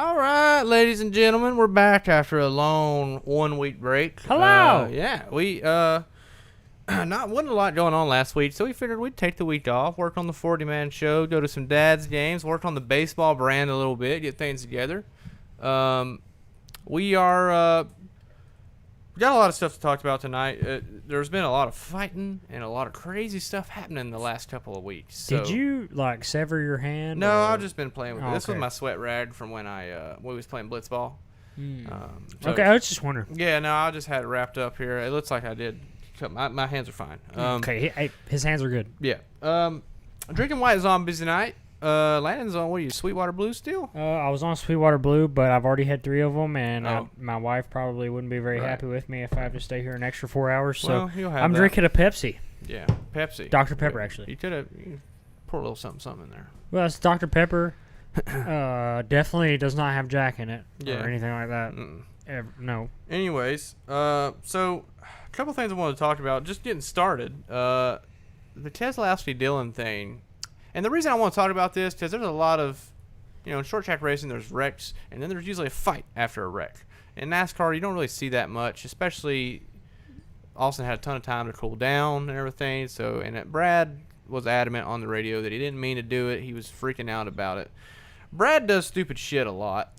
All right, ladies and gentlemen, we're back after a long 1 week break. Hello. We wasn't a lot going on last week, so we figured we'd take the week off, work on the 40-man show, go to some dad's games, work on the baseball brand a little bit, get things together. We got a lot of stuff to talk about tonight. There's been a lot of fighting and a lot of crazy stuff happening the last couple of weeks. So. Did you sever your hand? No, I've just been playing with it. This was okay. my sweat rag from when we was playing blitzball. Okay, I was just wondering. Yeah, no, I just had it wrapped up here. It looks like I did. My hands are fine. Okay, his hands are good. Yeah. Drinking White Zombies tonight. Landon's on, what are you, Sweetwater Blue still? I was on Sweetwater Blue, but I've already had 3 of them, and Oh. my wife probably wouldn't be very happy with me if I have to stay here an extra 4 hours. So Well, you'll have I'm that. drinking a Pepsi. Yeah, Pepsi. Dr. Pepper, actually. You could have pour a little something in there. Well, it's Dr. Pepper. Definitely does not have Jack in it or anything like that. No. Anyways, so a couple things I wanted to talk about. Just getting started. The Keselowski Dillon thing. And the reason I want to talk about this, because there's a lot of, in short track racing, there's wrecks, and then there's usually a fight after a wreck. In NASCAR, you don't really see that much, especially Austin had a ton of time to cool down and everything. So, Brad was adamant on the radio that he didn't mean to do it. He was freaking out about it. Brad does stupid shit a lot.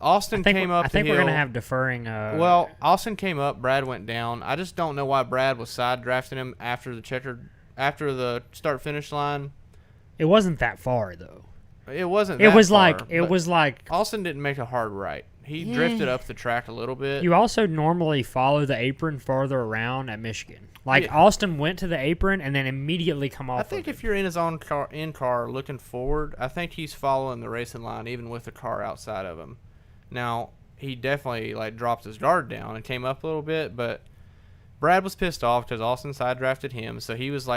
Austin came up the hill. I think we're going to have deferring. Well, Austin came up, Brad went down. I just don't know why Brad was side drafting him after the start-finish line. It wasn't that far though. It wasn't. It that was far, like Austin didn't make a hard right. He drifted up the track a little bit. You also normally follow the apron farther around at Michigan. Austin went to the apron and then immediately come off. I think if you're in his own car looking forward, I think he's following the racing line even with the car outside of him. Now he definitely dropped his guard down and came up a little bit, but Brad was pissed off because Austin side drafted him, so he was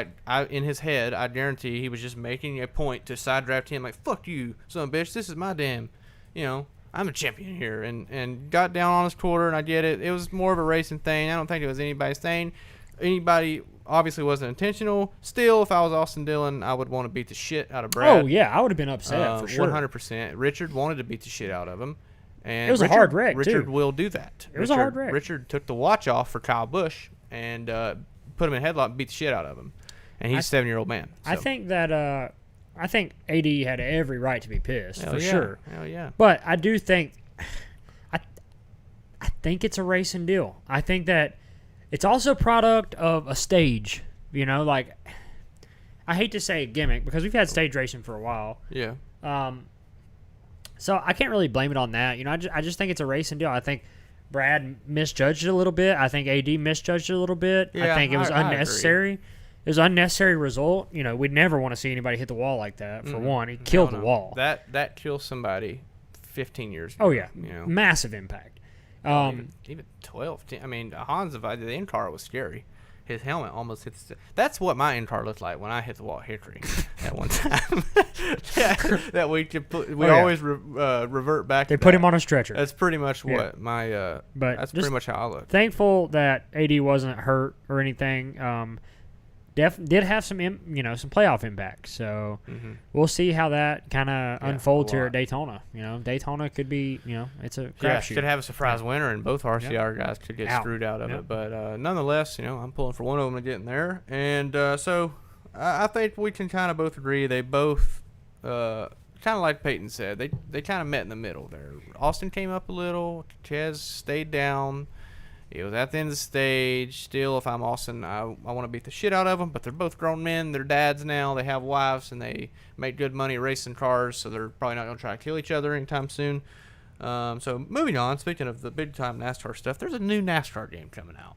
in his head, I guarantee he was just making a point to side draft him, fuck you, son of a bitch, this is my damn, I'm a champion here, and got down on his quarter, and I get it. It was more of a racing thing. I don't think it was anybody's thing. Anybody obviously wasn't intentional. Still, if I was Austin Dillon, I would want to beat the shit out of Brad. Oh, yeah, I would have been upset for sure. 100%. Richard wanted to beat the shit out of him. And it was a hard wreck, Richard too. will do that. It was a hard wreck. Richard took the watch off for Kyle Busch and put him in a headlock and beat the shit out of him. And he's a 7-year-old man. So. I think that I think AD had every right to be pissed, sure. Hell yeah. But I do think I think it's a racing deal. I think that it's also a product of a stage. I hate to say a gimmick because we've had stage racing for a while. Yeah. So I can't really blame it on that. I just think it's a racing deal. I think Brad misjudged it a little bit. I think AD misjudged it a little bit. Yeah, I think it was unnecessary. It was an unnecessary result. We'd never want to see anybody hit the wall like that, for one. He killed the wall. That kills somebody 15 years ago. Oh, yeah. Massive impact. Even 12. Hans, the in-car was scary. His helmet almost hits. That's what my in-car looked like when I hit the wall at Hickory at one time. that we could always revert back. They put him on a stretcher. That's pretty much what my. But that's pretty much how I look. Thankful that AD wasn't hurt or anything. Did have some some playoff impact. So we'll see how that kind of unfolds here at Daytona. Daytona could be it's a crapshoot. Could have a surprise winner, and both RCR guys could get screwed out of it. But nonetheless, I'm pulling for one of them to get in there, and so I think we can kind of both agree they both kind of like Peyton said they kind of met in the middle there. Austin came up a little, Ches stayed down. It was at the end of the stage. Still, if I'm Austin, I want to beat the shit out of them. But they're both grown men. They're dads now. They have wives, and they make good money racing cars. So they're probably not going to try to kill each other anytime soon. So moving on, speaking of the big-time NASCAR stuff, there's a new NASCAR game coming out.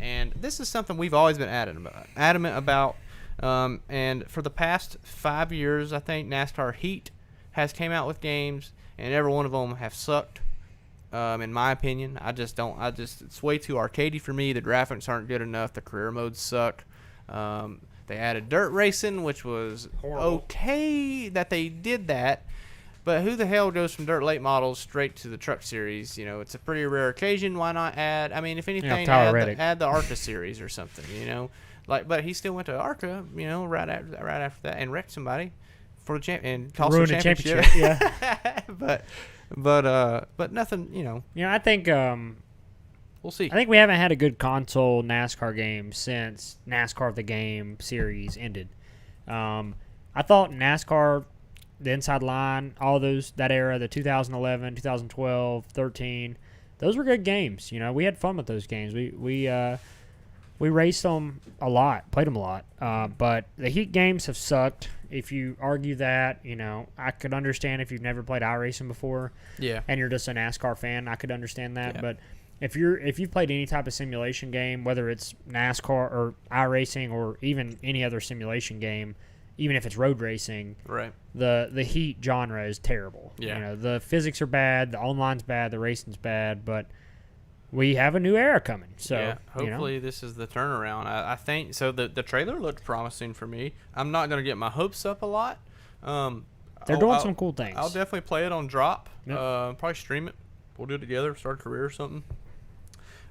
And this is something we've always been adamant about. And for the past 5 years, I think NASCAR Heat has came out with games, and every one of them have sucked. In my opinion, it's way too arcadey for me. The graphics aren't good enough. The career modes suck. They added dirt racing, which was okay that they did that. But who the hell goes from dirt late models straight to the truck series? It's a pretty rare occasion. Why not add? If anything, add the ARCA series or something. But he still went to ARCA. Right after that, and wrecked somebody for the and cost the championship. Yeah. But But nothing, I think we'll see. I think we haven't had a good console NASCAR game since NASCAR the Game series ended. I thought NASCAR, the Inside Line, all those, that era, the 2011, 2012, 13, those were good games. We had fun with those games. We raced them a lot, played them a lot. But the Heat games have sucked. If you argue that, I could understand if you've never played iRacing before. Yeah. And you're just a NASCAR fan, I could understand that. Yeah. But if you've played any type of simulation game, whether it's NASCAR or iRacing or even any other simulation game, even if it's road racing, right, the Heat genre is terrible. Yeah. The physics are bad, the online's bad, the racing's bad, but we have a new era coming. So yeah, hopefully this is the turnaround. I think so. The trailer looked promising for me. I'm not going to get my hopes up a lot. They're doing some cool things. I'll definitely play it on drop. Yep. Probably stream it. We'll do it together, start a career or something.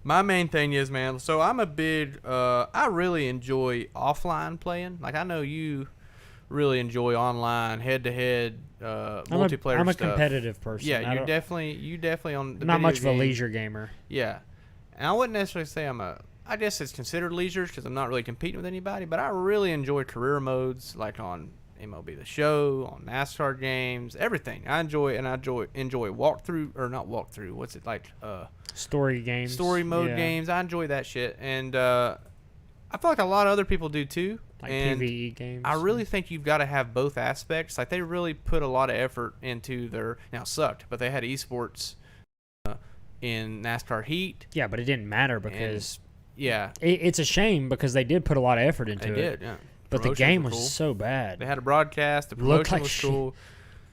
My main thing is, man, so I'm a big I really enjoy offline playing. Like, I know you really enjoy online head-to-head multiplayer I'm a stuff. competitive person. Yeah, you definitely on the not video much of a game. leisure gamer. Yeah, and I wouldn't necessarily say I guess it's considered leisure because I'm not really competing with anybody, but I really enjoy career modes like on MLB The Show, on NASCAR games, everything. I enjoy walkthrough, or not walkthrough, what's it like? Story games. Story mode games. I enjoy that shit, and I feel like a lot of other people do too. Like and PvE games. I really think you've got to have both aspects. Like, they really put a lot of effort into their, now it sucked, but they had esports in NASCAR Heat. Yeah, but it didn't matter because yeah, it's a shame because they did put a lot of effort into it. They did, yeah. But the game was so bad. They had a broadcast. The promotion was cool.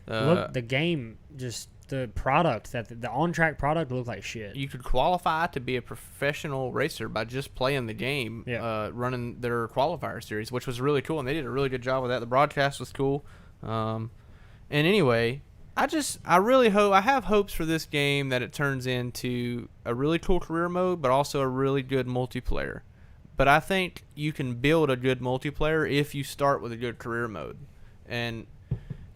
The game, just the product, the on-track product looked like shit. You could qualify to be a professional racer by just playing the game, running their qualifier series, which was really cool, and they did a really good job with that. The broadcast was cool. And anyway, I really hope, I have hopes for this game that it turns into a really cool career mode, but also a really good multiplayer. But I think you can build a good multiplayer if you start with a good career mode. And,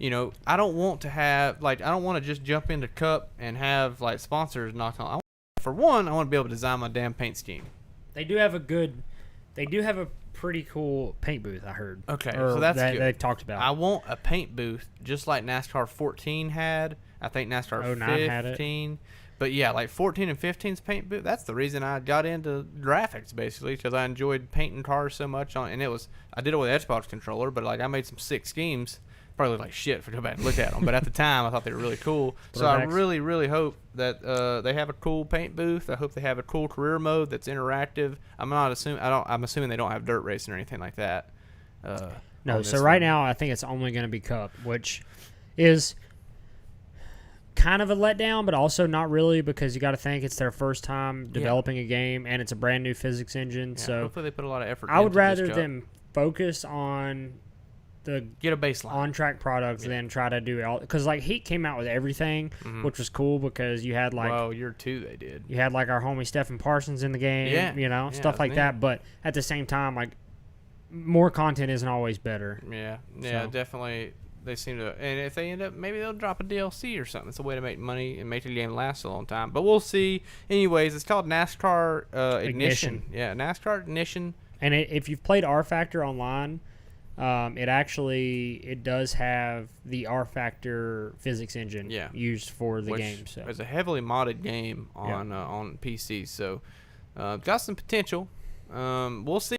I don't want to just jump into Cup and have, like, sponsors knock on. For one, I want to be able to design my damn paint scheme. They do have a pretty cool paint booth, I heard. Okay, so that's good. They talked about. I want a paint booth just like NASCAR 14 had. I think NASCAR 15 had it. But yeah, like 14 and 15's paint booth. That's the reason I got into graphics, basically, because I enjoyed painting cars so much. I did it with Xbox controller, but like I made some sick schemes. Probably look like shit if I go back and look at them. But at the time, I thought they were really cool. So I really, really hope that they have a cool paint booth. I hope they have a cool career mode that's interactive. I'm assuming they don't have dirt racing or anything like that. No. So right now, I think it's only going to be Cup, which is kind of a letdown, but also not really, because you got to think it's their first time developing a game, and it's a brand new physics engine. Yeah, so hopefully they put a lot of effort. I would rather them focus on get a baseline on-track products than try to do it all, because like Heat came out with everything, which was cool because you had like year 2 they did. You had like our homie Stephen Parsons in the game, stuff like that. But at the same time, like, more content isn't always better. Yeah, definitely. They seem to, and if they end up, maybe they'll drop a DLC or something. It's a way to make money and make the game last a long time. But we'll see. Anyways, it's called NASCAR Ignition. Yeah, NASCAR Ignition. And if you've played R Factor online, it does have the R Factor physics engine used for the game. So it's a heavily modded game on PC. So got some potential. We'll see.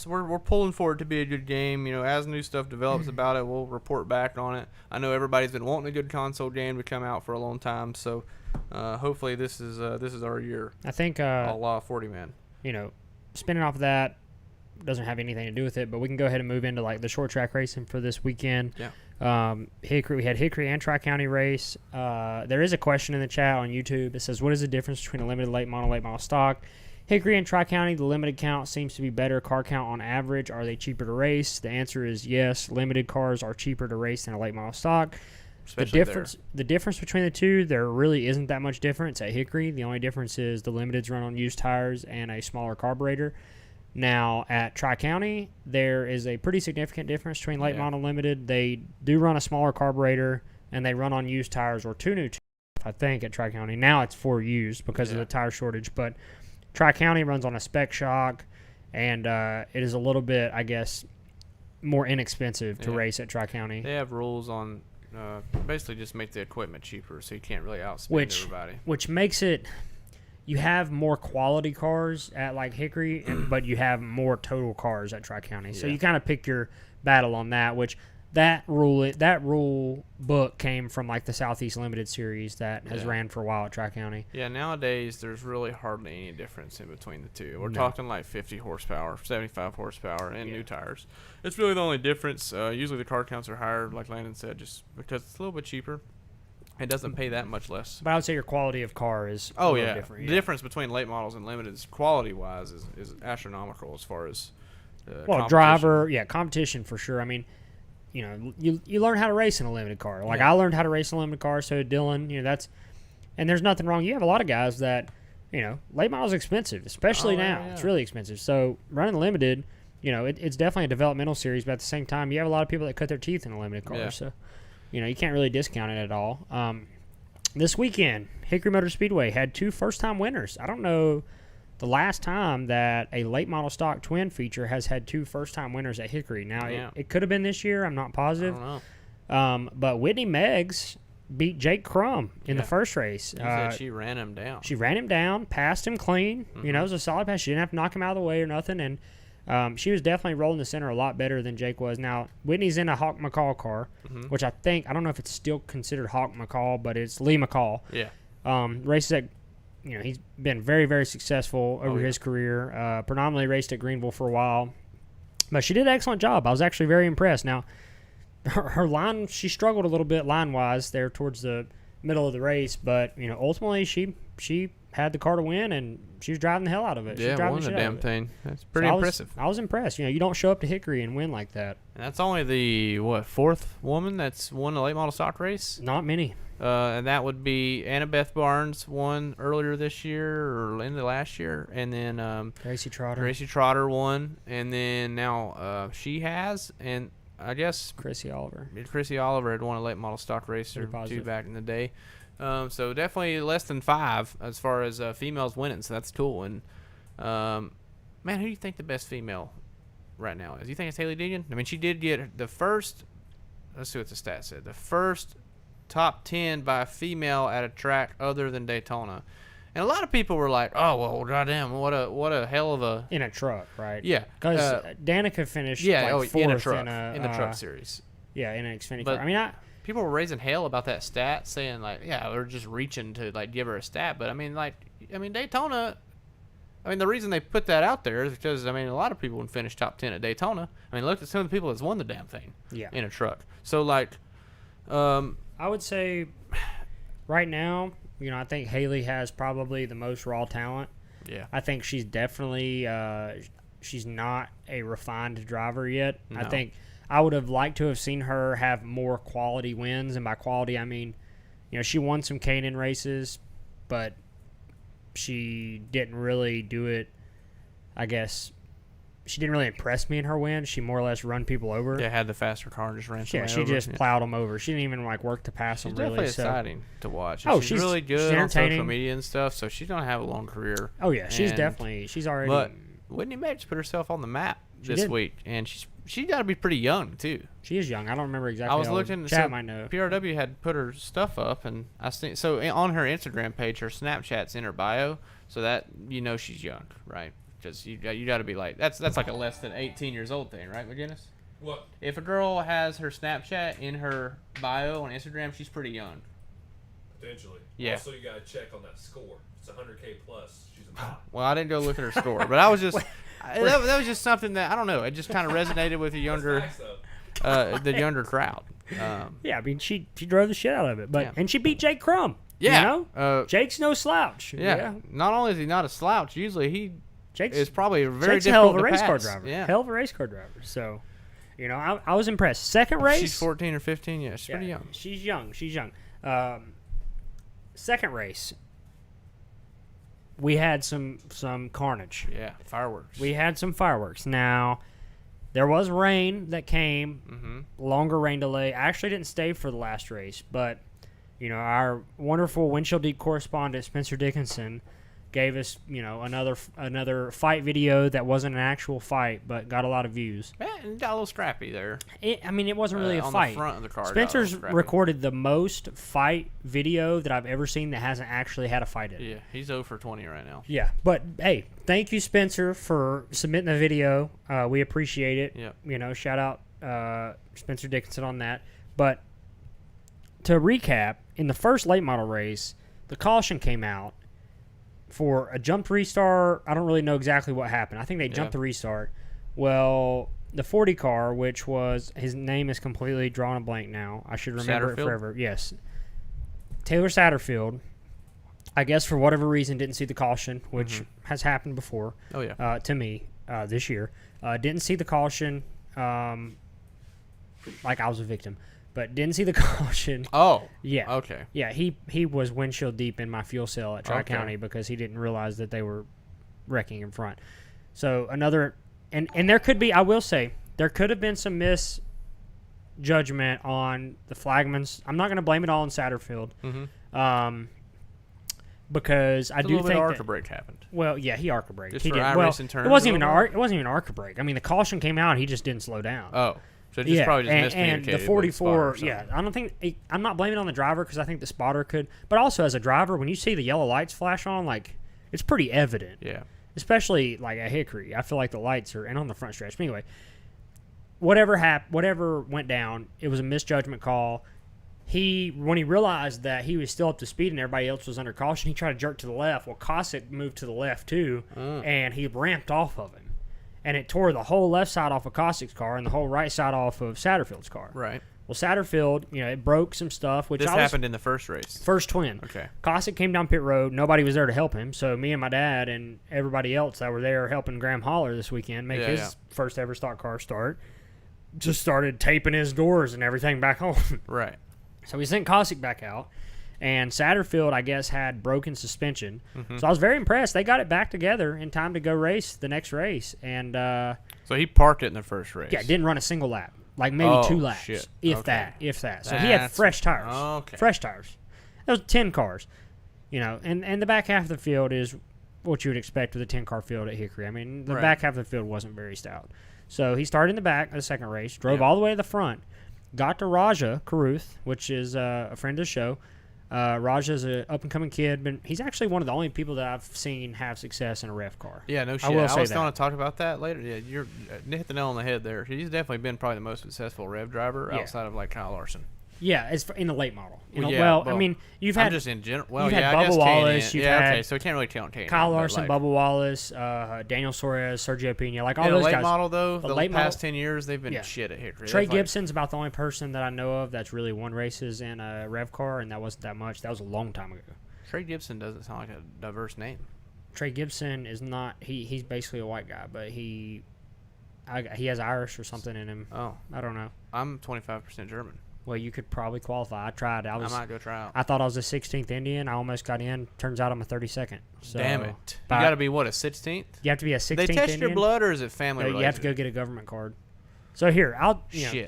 We're pulling for it to be a good game. As new stuff develops about it, we'll report back on it. I know everybody's been wanting a good console game to come out for a long time, so hopefully this is our year. I think a la 40 man. Spinning off of that doesn't have anything to do with it, but we can go ahead and move into like the short track racing for this weekend. Yeah. We had Hickory and Tri-County race. There is a question in the chat on YouTube. It says, "What is the difference between a limited late model stock? Hickory and Tri-County, the limited count seems to be better car count on average. Are they cheaper to race?" The answer is yes. Limited cars are cheaper to race than a late model stock. The difference between the two, there really isn't that much difference at Hickory. The only difference is the limiteds run on used tires and a smaller carburetor. Now at Tri-County, there is a pretty significant difference between late model limited. They do run a smaller carburetor and they run on used tires or two new I think, at Tri-County. Now it's 4 used because of the tire shortage, but Tri-County runs on a spec shock, and it is a little bit, I guess, more inexpensive to race at Tri-County. They have rules on basically just make the equipment cheaper, so you can't really outspend everybody. Which makes it, you have more quality cars at like Hickory, but you have more total cars at Tri-County. So you kind of pick your battle on that, which that rule book came from like the Southeast Limited Series that has ran for a while at Tri-County. Yeah, nowadays there's really hardly any difference in between the two. We're talking like 50 horsepower, 75 horsepower, and new tires. It's really the only difference. Usually the car counts are higher, like Landon said, just because it's a little bit cheaper. It doesn't pay that much less. But I would say your quality of car is a little different. The difference between late models and limited, quality-wise, is astronomical as far as competition for sure. I mean, you know, you learn how to race in a limited car. Like I learned how to race in a limited car, so Dylan, you know, and there's nothing wrong. You have a lot of guys that, you know, late model is expensive, especially now. Yeah. It's really expensive. So running limited, you know, it's definitely a developmental series, but at the same time, you have a lot of people that cut their teeth in a limited car. Yeah. So, you know, you can't really discount it at all. This weekend, Hickory Motor Speedway had 2 first-time winners. I don't know the last time that a late model stock twin feature has had 2 first-time winners at Hickory. Now, it could have been this year. I'm not positive. I don't know. But Whitney Meggs beat Jake Crum in the first race. She ran him down. She ran him down, passed him clean. Mm-hmm. You know, it was a solid pass. She didn't have to knock him out of the way or nothing. And she was definitely rolling the center a lot better than Jake was. Now, Whitney's in a Hawk McCall car, which I don't know if it's still considered Hawk McCall, but it's Lee McCall. Yeah. Races at, you know, he's been very, very successful over his career. Predominantly raced at Greenville for a while. But she did an excellent job. I was actually very impressed. Now, her line, she struggled a little bit line-wise there towards the middle of the race, but, you know, ultimately she had the car to win, and she was driving the hell out of it. Yeah, won the damn thing. That's pretty impressive. I was impressed. You know, you don't show up to Hickory and win like that. And that's only the, 4th woman that's won a late model stock race? Not many. And that would be Annabeth Barnes won earlier this year or into last year, and then Gracie Trotter won, and then now she has, and I guess Chrissy Oliver had won a late model stock race or 2 back in the day. So definitely less than 5 as far as females winning, so that's cool. And man, who do you think the best female right now is? You think it's Haley Deegan? I mean, she did get the first. Let's see what the stat said. The first top 10 by a female at a track other than Daytona, and a lot of people were like, "Oh well, goddamn, what a hell of a in a truck, right?" Yeah, because Danica finished fourth in a truck in the truck series. Yeah, in an Xfinity car. I mean, people were raising hell about that stat, saying like, "Yeah, they're just reaching to like give her a stat." But I mean, Daytona. I mean, the reason they put that out there is because a lot of people would finish top 10 at Daytona. I mean, look at some of the people that's won the damn thing. Yeah. In a truck. So I would say right now, you know, I think Haley has probably the most raw talent. Yeah. I think she's definitely she's not a refined driver yet. No. I think I would have liked to have seen her have more quality wins, and by quality I mean, you know, she won some K&N races, but she didn't really do it. I guess she didn't really impress me in her win. She more or less run people over. Yeah, had the faster car and just ran over. Yeah, she just plowed them over. She didn't even work to pass them. She's definitely exciting to watch. She's really good she's on social media and stuff, so she's gonna have a long career. Oh yeah, she's already. But Whitney Meggs put herself on the map this week, and she's got to be pretty young too. She is young. I don't remember exactly. I was looking. Chat might know. PRW had put her stuff up, and I think so on her Instagram page. Her Snapchat's in her bio, so that you know she's young, right? Because you got to be like that's like a less than 18 years old thing, right, McGinnis? What? If a girl has her Snapchat in her bio on Instagram, she's pretty young. Potentially. Yeah. Also, you got to check on that score. It's 100K plus. She's a Well, I didn't go look at her score, but I was just that was just something that I don't know. It just kind of resonated with the younger younger crowd. Yeah, I mean she drove the shit out of it, and she beat Jake Crum. Yeah, you know? Jake's no slouch. Yeah. Not only is he not a slouch, usually Jake's is probably Jake's difficult a hell of a to race pass. car driver. Yeah. Hell of a race car driver. So, you know, I was impressed. Second race. She's 14 or 15. Yeah, she's pretty young. She's young. Second race. We had some carnage. Yeah, fireworks. We had some fireworks. Now, there was rain that came, longer rain delay. I actually didn't stay for the last race, but our wonderful Windshield Deep correspondent Spencer Dickinson gave us, another fight video that wasn't an actual fight, but got a lot of views. Yeah, it got a little scrappy there. It wasn't really a on fight. The front of the card, Spencer's recorded the most fight video that I've ever seen that hasn't actually had a fight in it. Yeah, he's 0 for 20 right now. Yeah, but hey, thank you, Spencer, for submitting the video. We appreciate it. Yep. Shout out Spencer Dickinson on that. But to recap, in the first late model race, the caution came out for a jumped restart. I don't really know exactly what happened. I think they jumped the restart. Well, the 40 car, which was, his name is completely drawn a blank now. I should remember it forever. Yes. Taylor Satterfield, I guess for whatever reason, didn't see the caution, which has happened before. Oh, yeah. To me this year. Didn't see the caution, like I was a victim. But didn't see the caution. Oh. Yeah. Okay. Yeah, he was windshield deep in my fuel cell at Tri-County because he didn't realize that they were wrecking in front. So another, and there could be, I will say, there could have been some misjudgment on the flagman's. I'm not going to blame it all on Satterfield. Because I do think that arc brake happened. Well, yeah, he arc brake. Just he for did. iRacing turns. It wasn't even an arc brake. I mean, the caution came out, and he just didn't slow down. Oh. So just probably just miscommunicated. And the 44, I don't think I'm not blaming it on the driver because I think the spotter could. But also as a driver, when you see the yellow lights flash on, like it's pretty evident. Yeah. Especially like at Hickory, I feel like the lights are, and on the front stretch. But anyway, whatever went down, it was a misjudgment call. When he realized that he was still up to speed and everybody else was under caution, he tried to jerk to the left. Well, Cossack moved to the left too, and he ramped off of him. And it tore the whole left side off of Cossack's car and the whole right side off of Satterfield's car. Right. Well, Satterfield, it broke some stuff. This happened in the first race. First twin. Okay. Cossack came down pit road. Nobody was there to help him. So me and my dad and everybody else that were there helping Graham Holler this weekend make his first ever stock car start, just started taping his doors and everything back home. Right. So we sent Cossack back out. And Satterfield, I guess, had broken suspension. So I was very impressed. They got it back together in time to go race the next race. And so he parked it in the first race. Yeah, didn't run a single lap. Like maybe 2 laps. Shit. If that. So he had fresh tires. Okay. Fresh tires. That was 10 cars. And the back half of the field is what you would expect with a 10-car field at Hickory. I mean, the back half of the field wasn't very stout. So he started in the back of the second race, drove all the way to the front, got to Raja Caruth, which is a friend of the show. Raja's an up-and-coming kid, but he's actually one of the only people that I've seen have success in a rev car. Yeah, no shit. I was going to talk about that later. Yeah, you're hit the nail on the head there. He's definitely been probably the most successful rev driver outside of like Kyle Larson. Yeah, it's in the late model. I mean, you've had just in general. Well, you've had Bubba Wallace. Okay, so we can't really count K&N. Kyle Larson, Bubba Wallace, Daniel Suarez, Sergio Pena, like all those late guys. Model though, the past 10 years they've been shit at Hickory. Trey Gibson's about the only person that I know of that's really won races in a rev car, and that wasn't that much. That was a long time ago. Trey Gibson doesn't sound like a diverse name. Trey Gibson is not. He's basically a white guy, but he has Irish or something in him. Oh, I don't know. I'm 25% German. Well, you could probably qualify. I tried. I might go try out. I thought I was a 16th Indian. I almost got in. Turns out I'm a 32nd. So, damn it. You got to be, what, a 16th? You have to be a 16th Indian. They test your blood, or is it family related? You have to go get a government card. So here,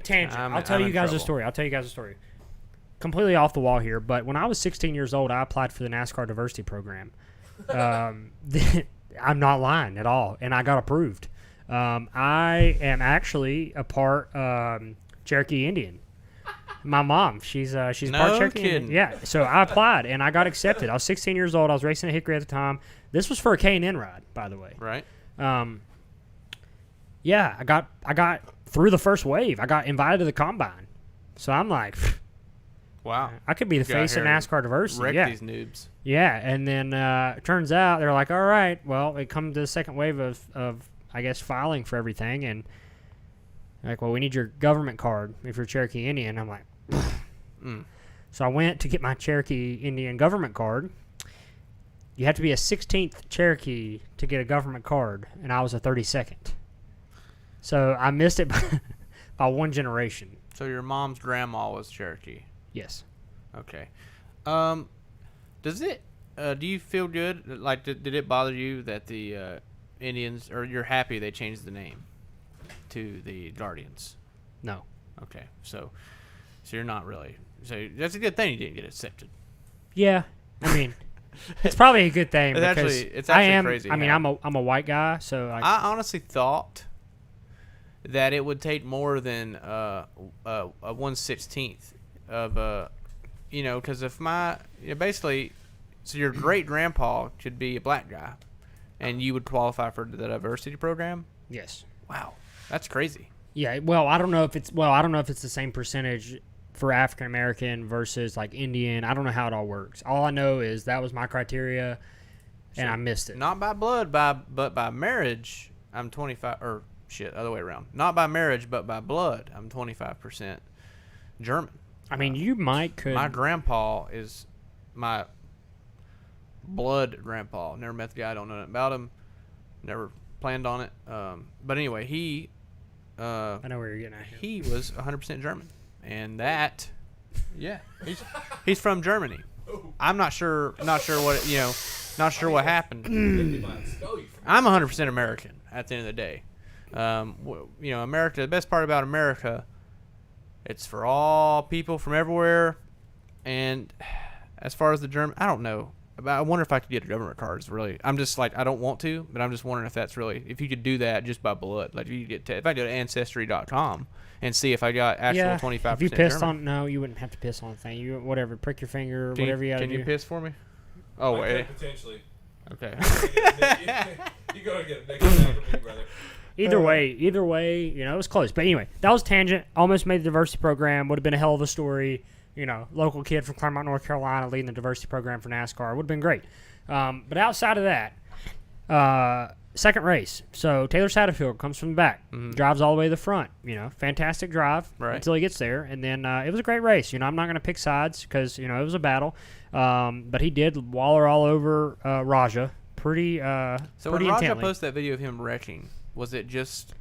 tangent. I'll tell you guys a story. Completely off the wall here, but when I was 16 years old, I applied for the NASCAR diversity program. I'm not lying at all, and I got approved. I am actually a part Cherokee Indian. My mom, she's part Cherokee Indian. Yeah, so I applied and I got accepted. I was 16 years old. I was racing at Hickory at the time. This was for a K&N ride, by the way. Right. Yeah, I got through the first wave. I got invited to the combine. So I'm like, wow, I could be the face of NASCAR diversity. Wreck these noobs. Yeah, and then it turns out they're like, all right, well, it come to the second wave of I guess filing for everything, and like, well, we need your government card if you're Cherokee Indian. I'm like, So I went to get my Cherokee Indian government card. You have to be a 16th Cherokee to get a government card, and I was a 32nd. So I missed it by one generation. So your mom's grandma was Cherokee? Yes. Okay. Does it? Do you feel good? Like, did it bother you that the Indians, or you're happy they changed the name to the Guardians? No. Okay. So you're not really So that's a good thing he didn't get accepted. Yeah, I mean, it's probably a good thing It's because it's actually crazy. I mean, I'm a white guy, so I honestly thought that it would take more than a 1/16th of because if basically, so your great grandpa could be a black guy, and you would qualify for the diversity program. Yes. Wow, that's crazy. Yeah. Well, I don't know if it's the same percentage for African American versus like Indian. I don't know how it all works. All I know is that was my criteria, and I missed it. Not by blood, but by marriage, I'm 25. Or shit, other way around. Not by marriage, but by blood, I'm 25% German. I mean, you could. My grandpa is my blood grandpa. Never met the guy. Don't know nothing about him. Never planned on it. But anyway, I know where you're getting at here. He was 100% German, and that, yeah, he's from Germany. I'm not sure what not sure what happened. I'm 100% American at the end of the day. America. The best part about America, it's for all people from everywhere. And as far as the German, I don't know. I wonder if I could get a government card. It's really, I'm just like, I don't want to, but I'm just wondering if that's really, if you could do that just by blood. Like if I go to Ancestry.com and see if I got actual 25%. If you pissed German. no, you wouldn't have to piss on the thing. You whatever, prick your finger, whatever you got to do. Can you piss for me? Oh wait. Potentially. Okay. You gotta get a negative from me, brother. Either way, it was close. But anyway, that was tangent. Almost made the diversity program. Would have been a hell of a story. Local kid from Claremont, North Carolina, leading the diversity program for NASCAR. Would have been great. But outside of that, second race. So Taylor Satterfield comes from the back, drives all the way to the front. Fantastic drive until he gets there. And then it was a great race. I'm not going to pick sides because, it was a battle. But he did waller all over Raja pretty So pretty when Raja intently. posted that video of him wrecking, was it just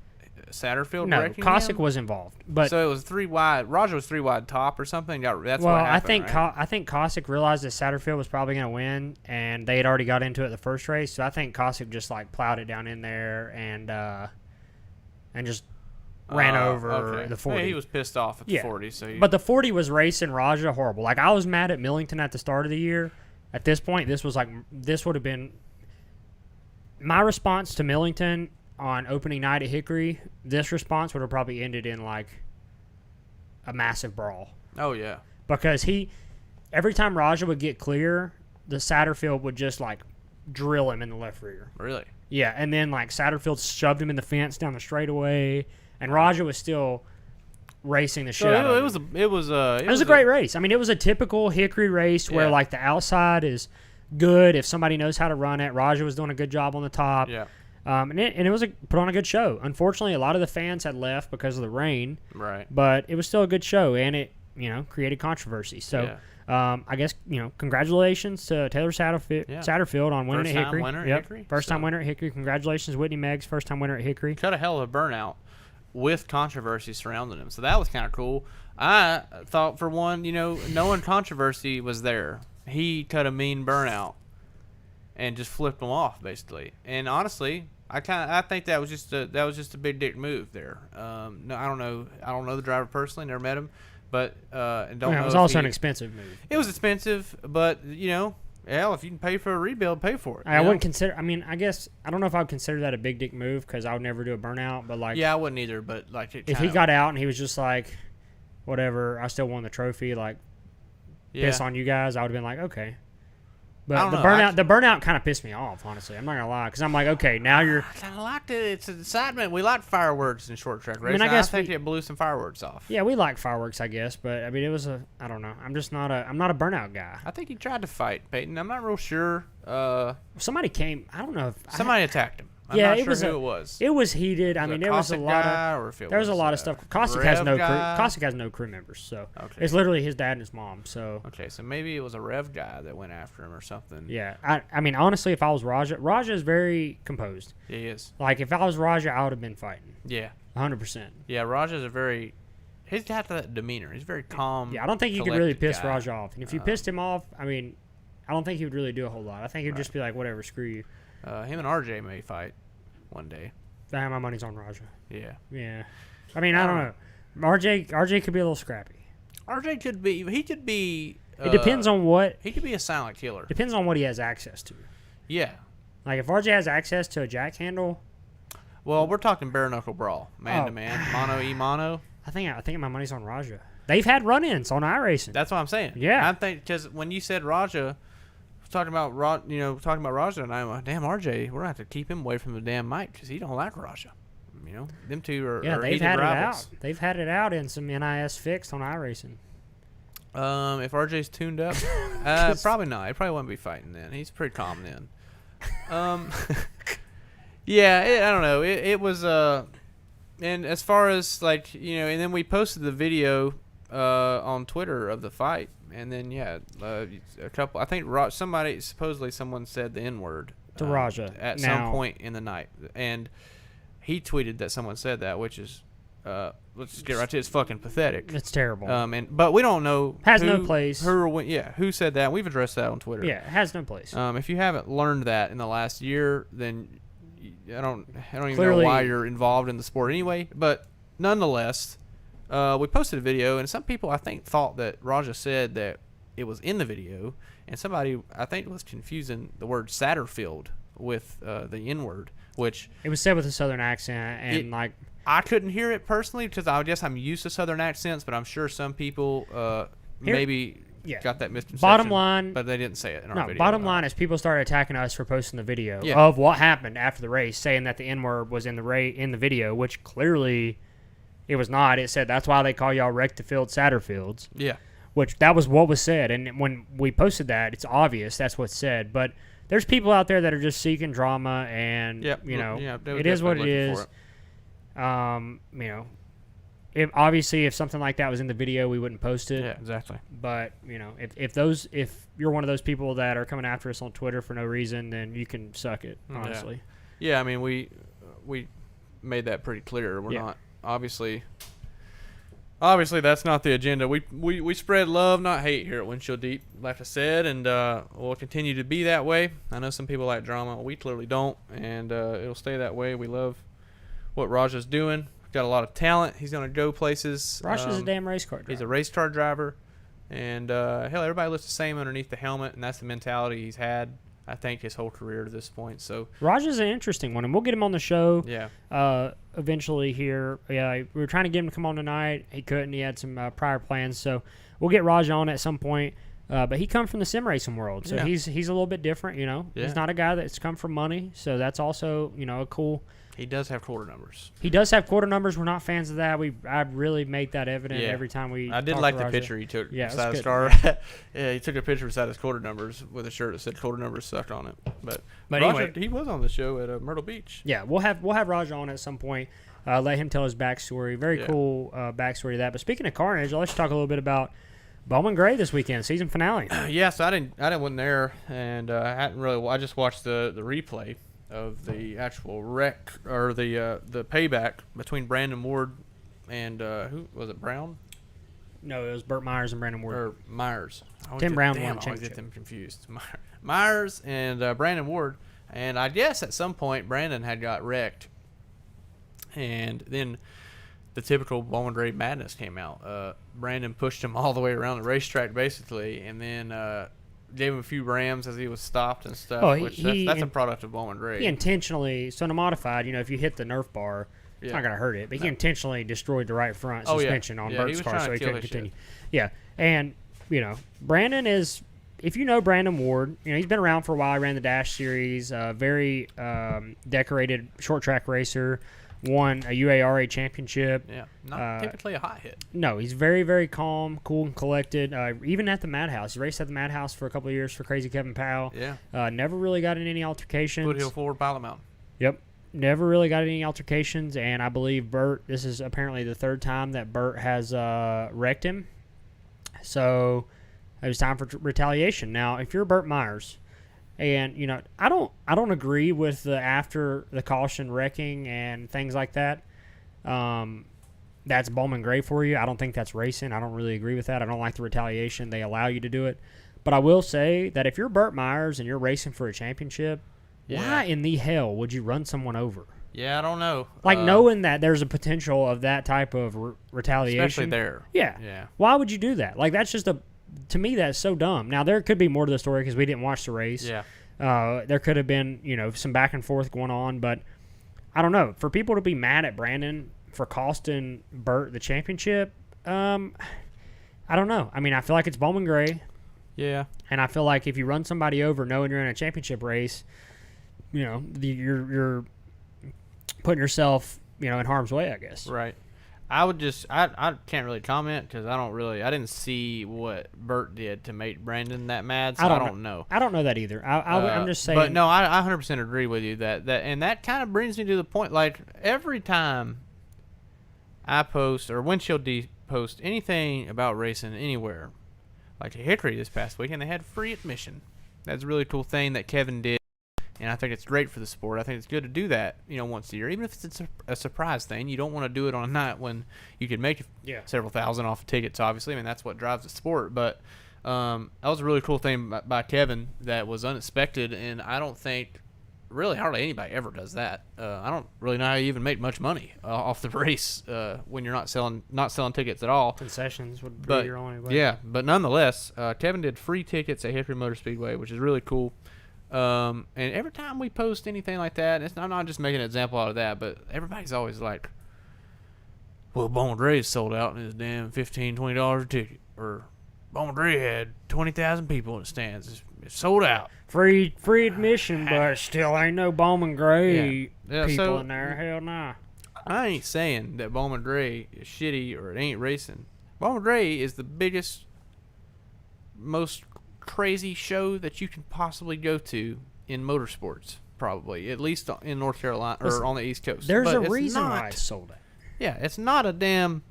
Satterfield No, wrecking Cossack him? was involved. But So it was 3 wide. Raja was 3 wide top or something. That's well, what happened, I think Cossack realized that Satterfield was probably going to win, and they had already got into it the first race. So I think Cossack just plowed it down in there and just ran over the 40. Yeah, he was pissed off at the 40. But the 40 was racing Raja horrible. I was mad at Millington at the start of the year. At this point, this would have been my response to Millington on opening night at Hickory. This response would have probably ended in a massive brawl. Oh yeah. Because every time Raja would get clear, the Satterfield would just drill him in the left rear. Really? Yeah, and then Satterfield shoved him in the fence down the straightaway, and Raja was still racing the shit out of him. It was a great race. I mean, it was a typical Hickory race where the outside is good if somebody knows how to run it. Raja was doing a good job on the top. Yeah. And it was put on a good show. Unfortunately, a lot of the fans had left because of the rain. Right. But it was still a good show, and it created controversy. So I guess congratulations to Taylor Satterfield on winning at Hickory. First time winner at Hickory. Congratulations, Whitney Meggs, first time winner at Hickory. Cut a hell of a burnout with controversy surrounding him. So that was kind of cool. I thought for one, knowing controversy was there, he cut a mean burnout and just flipped him off basically. And honestly, I think that was just a big dick move there. No, I don't know the driver personally, never met him, but and don't know. It was also an expensive move. It was expensive, but if you can pay for a rebuild, pay for it. I wouldn't consider. I mean, I guess I don't know if I would consider that a big dick move because I would never do a burnout. But I wouldn't either. But if he got out and he was just whatever, I still won the trophy. Piss on you guys, I would have been okay. But the burnout kind of pissed me off, honestly. I'm not gonna lie, because I'm okay, now you're. I kind of liked it. It's an excitement. We like fireworks in short track racing. I guess I think it blew some fireworks off. Yeah, we like fireworks, I guess, but I mean, it was I don't know. I'm just not I'm not a burnout guy. I think he tried to fight Peyton. I'm not real sure. Somebody came. I don't know if somebody attacked him. I'm not sure who it was. It was heated. I mean, there was a lot of. There was a lot of stuff. Cossack has no crew. Cossack has no crew members, so it's literally his dad and his mom. So so maybe it was a Rev guy that went after him or something. Yeah, I mean, honestly, if I was Raja is very composed. Yeah, he is. If I was Raja, I would have been fighting. Yeah, 100%. Yeah, Raja's he's got that demeanor. He's very calm. Yeah, I don't think you could really piss Raja off. And if you pissed him off, I mean, I don't think he would really do a whole lot. I think he'd just be whatever, screw you. Him and RJ may fight one day. My money's on Raja. Yeah. Yeah. I mean, I don't know. RJ could be a little scrappy. RJ could be. He could be. It depends on what. He could be a silent killer. Depends on what he has access to. Yeah. Like if RJ has access to a jack handle. Well, we're talking bare knuckle brawl, man to man, mono e mono. I think my money's on Raja. They've had run-ins on iRacing. That's what I'm saying. Yeah. I think because when you said Raja, talking about Raja, and I'm like, damn RJ, we're gonna have to keep him away from the damn mic because he don't like Raja. Them two are they've had rivals. it out. They've had it out in some NIS fixed on iRacing. If RJ's tuned up, probably not. He probably wouldn't be fighting then. He's pretty calm then. Yeah, I don't know. It was and as far as like and then we posted the video on Twitter of the fight, and then a couple. I think someone said the N-word to Raja at some point in the night, and he tweeted that someone said that, which is let's just get right to it. It's fucking pathetic. It's terrible. But we don't know no place. Who said that? We've addressed that on Twitter. Yeah, it has no place. If you haven't learned that in the last year, then I don't even know why you're involved in the sport anyway. But nonetheless, we posted a video, and some people I think thought that Raja said that it was in the video, and somebody I think was confusing the word Satterfield with the N-word, which it was said with a southern accent, and I couldn't hear it personally because I guess I'm used to southern accents, but I'm sure some people got that misconception. Bottom line, but they didn't say it in our video. Bottom line is people started attacking us for posting the video of what happened after the race, saying that the N-word was in the video, which clearly it was not. It said that's why they call y'all wreck the field Satterfields. Yeah. Which that was what was said, and when we posted that, it's obvious that's what's said. But there's people out there that are just seeking drama, and it is what it is. If something like that was in the video, we wouldn't post it. Yeah, exactly. But if you're one of those people that are coming after us on Twitter for no reason, then you can suck it. Honestly. Yeah, I mean we made that pretty clear. We're not obviously that's not the agenda. We spread love, not hate here at Windshield Deep, like I said, and we'll continue to be that way. I know some people like drama. We clearly don't, and it'll stay that way. We love what Raja's doing. Got a lot of talent. He's going to go places. Raja's a damn race car driver. He's a race car driver. And, hell, everybody looks the same underneath the helmet, and that's the mentality he's had, I think, his whole career to this point. So Raja's an interesting one, and we'll get him on the show eventually here. Yeah, we were trying to get him to come on tonight. He couldn't. He had some prior plans. So we'll get Raja on at some point. But he come from the sim racing world, so he's a little bit different, He's not a guy that's come from money, so that's also, a cool... He does have quarter numbers. He does have quarter numbers. We're not fans of that. I really make that evident every time we. I did like the picture he took beside his car. He took a picture beside his quarter numbers with a shirt that said quarter numbers sucked on it. But Raja, anyway, he was on the show at Myrtle Beach. Yeah, we'll have Raja on at some point. Let him tell his backstory. Very cool backstory to that. But speaking of carnage, I'll let you talk a little bit about Bowman Gray this weekend, season finale. So I wasn't there, and I hadn't really. I just watched the replay of the actual wreck or the payback between Brandon Ward and who was it? Brown? No, it was Burt Myers and Brandon Ward. Or Myers. Tim Brown won the championship. I always get them confused. Myers and Brandon Ward, and I guess at some point Brandon had got wrecked, and then the typical Bowman Gray madness came out. Brandon pushed him all the way around the racetrack basically, and then gave him a few rams as he was stopped and stuff. That's a product of Bowman Gray. He intentionally, so in a modified, if you hit the Nerf bar, it's not going to hurt it. But he intentionally destroyed the right front suspension on Burt's car, so he couldn't continue. Yeah, and Brandon is, if you know Brandon Ward, he's been around for a while. He ran the Dash Series, very decorated short track racer. Won a UARA championship. Yeah, not typically a hot hit. No, he's very, very calm, cool, and collected. Even at the Madhouse. He raced at the Madhouse for a couple of years for Crazy Kevin Powell. Yeah. Never really got in any altercations. Foothill Forward, Pilot Mountain. Yep. Never really got in any altercations, and I believe Burt, this is apparently the third time that Burt has wrecked him. So it was time for retaliation. Now, if you're Burt Myers... And I don't agree with the after the caution wrecking and things like that. That's Bowman Gray for you. I don't think that's racing. I don't really agree with that. I don't like the retaliation. They allow you to do it. But I will say that if you're Burt Myers and you're racing for a championship, why in the hell would you run someone over? Yeah, I don't know. Like, knowing that there's a potential of that type of retaliation. Especially there. Yeah. Yeah. Why would you do that? Like, that's just to me, that's so dumb. Now, there could be more to the story because we didn't watch the race. Yeah. There could have been, some back and forth going on, but I don't know. For people to be mad at Brandon for costing Burt the championship, I don't know. I mean, I feel like it's Bowman Gray. Yeah. And I feel like if you run somebody over knowing you're in a championship race, you're putting yourself, in harm's way, I guess. Right. I can't really comment because I didn't see what Burt did to make Brandon that mad, so I don't know. I don't know that either. I'm just saying. But no, I 100% agree with you and that kind of brings me to the point, like, every time I post or Windshield Deeps post anything about racing anywhere, like Hickory this past weekend, they had free admission. That's a really cool thing that Kevin did. And I think it's great for the sport. I think it's good to do that, once a year. Even if it's a surprise thing, you don't want to do it on a night when you could make several thousand off of tickets, obviously. I mean, that's what drives the sport. But that was a really cool thing by Kevin that was unexpected, and I don't think really hardly anybody ever does that. I don't really know how you even make much money off the race when you're not selling tickets at all. Concessions would be your only way. Yeah, but nonetheless, Kevin did free tickets at Hickory Motor Speedway, which is really cool. And every time we post anything like that, I'm not just making an example out of that, but everybody's always like, well, Bowman Dre's sold out and it's damn $15, $20 a ticket. Or Bowman Dre had 20,000 people in the stands. It's sold out. Free admission, but still ain't no Bowman Gray people in there. Hell nah. I ain't saying that Bowman Dre is shitty or it ain't racing. Bowman Dre is the biggest, most crazy show that you can possibly go to in motorsports, probably, at least in North Carolina or on the East Coast. There's a reason why it's sold out. Yeah, it's not a damn.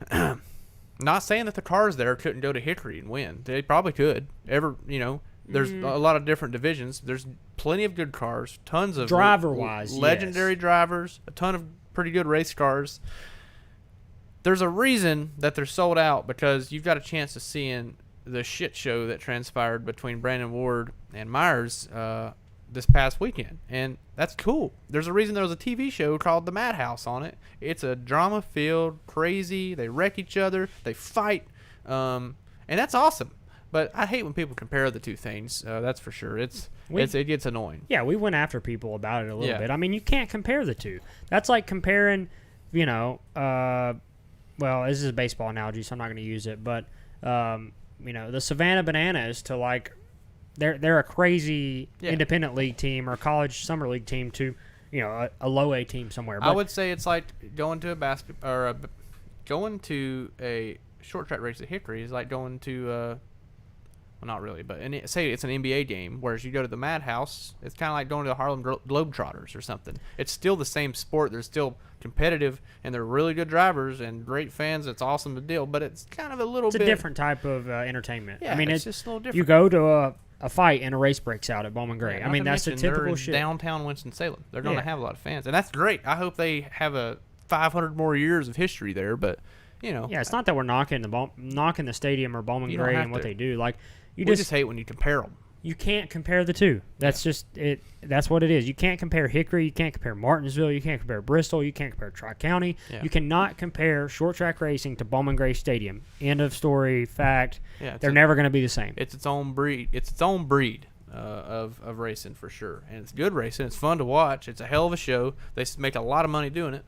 Not saying that the cars there couldn't go to Hickory and win. They probably could. There's a lot of different divisions. There's plenty of good cars, tons of driver-wise, legendary drivers, a ton of pretty good race cars. There's a reason that they're sold out because you've got a chance of seeing the shit show that transpired between Brandon Ward and Myers this past weekend, and that's cool. There's a reason there was a TV show called The Madhouse on it. It's a drama-filled, crazy. They wreck each other, they fight, and that's awesome. But I hate when people compare the two things. That's for sure. It gets annoying. Yeah, we went after people about it a little bit. I mean, you can't compare the two. That's like comparing, well, this is a baseball analogy, so I'm not going to use it, but the Savannah Bananas to like they're a crazy independent league team or a college summer league team to a low A team somewhere. But I would say it's like going to going to a short track race at Hickory is like going to well, not really, but say it's an NBA game, whereas you go to the Madhouse, it's kind of like going to the Harlem Globetrotters or something. It's still the same sport. They're still competitive, and they're really good drivers and great fans. It's awesome to deal, but it's kind of a different type of entertainment. Yeah, I mean, it's just a little different. You go to a fight and a race breaks out at Bowman Gray. Yeah, I mean, that's the typical shit. Downtown Winston-Salem. They're going to have a lot of fans, and that's great. I hope they have a 500 more years of history there, but Yeah, it's not that we're knocking the stadium or Bowman Gray and what they do. Like we just hate when you compare them. You can't compare the two. That's just it. That's what it is. You can't compare Hickory. You can't compare Martinsville. You can't compare Bristol. You can't compare Tri-County. Yeah. You cannot compare short track racing to Bowman Gray Stadium. End of story. Fact. Yeah, they're never going to be the same. It's its own breed. It's its own breed of racing for sure. And it's good racing. It's fun to watch. It's a hell of a show. They make a lot of money doing it.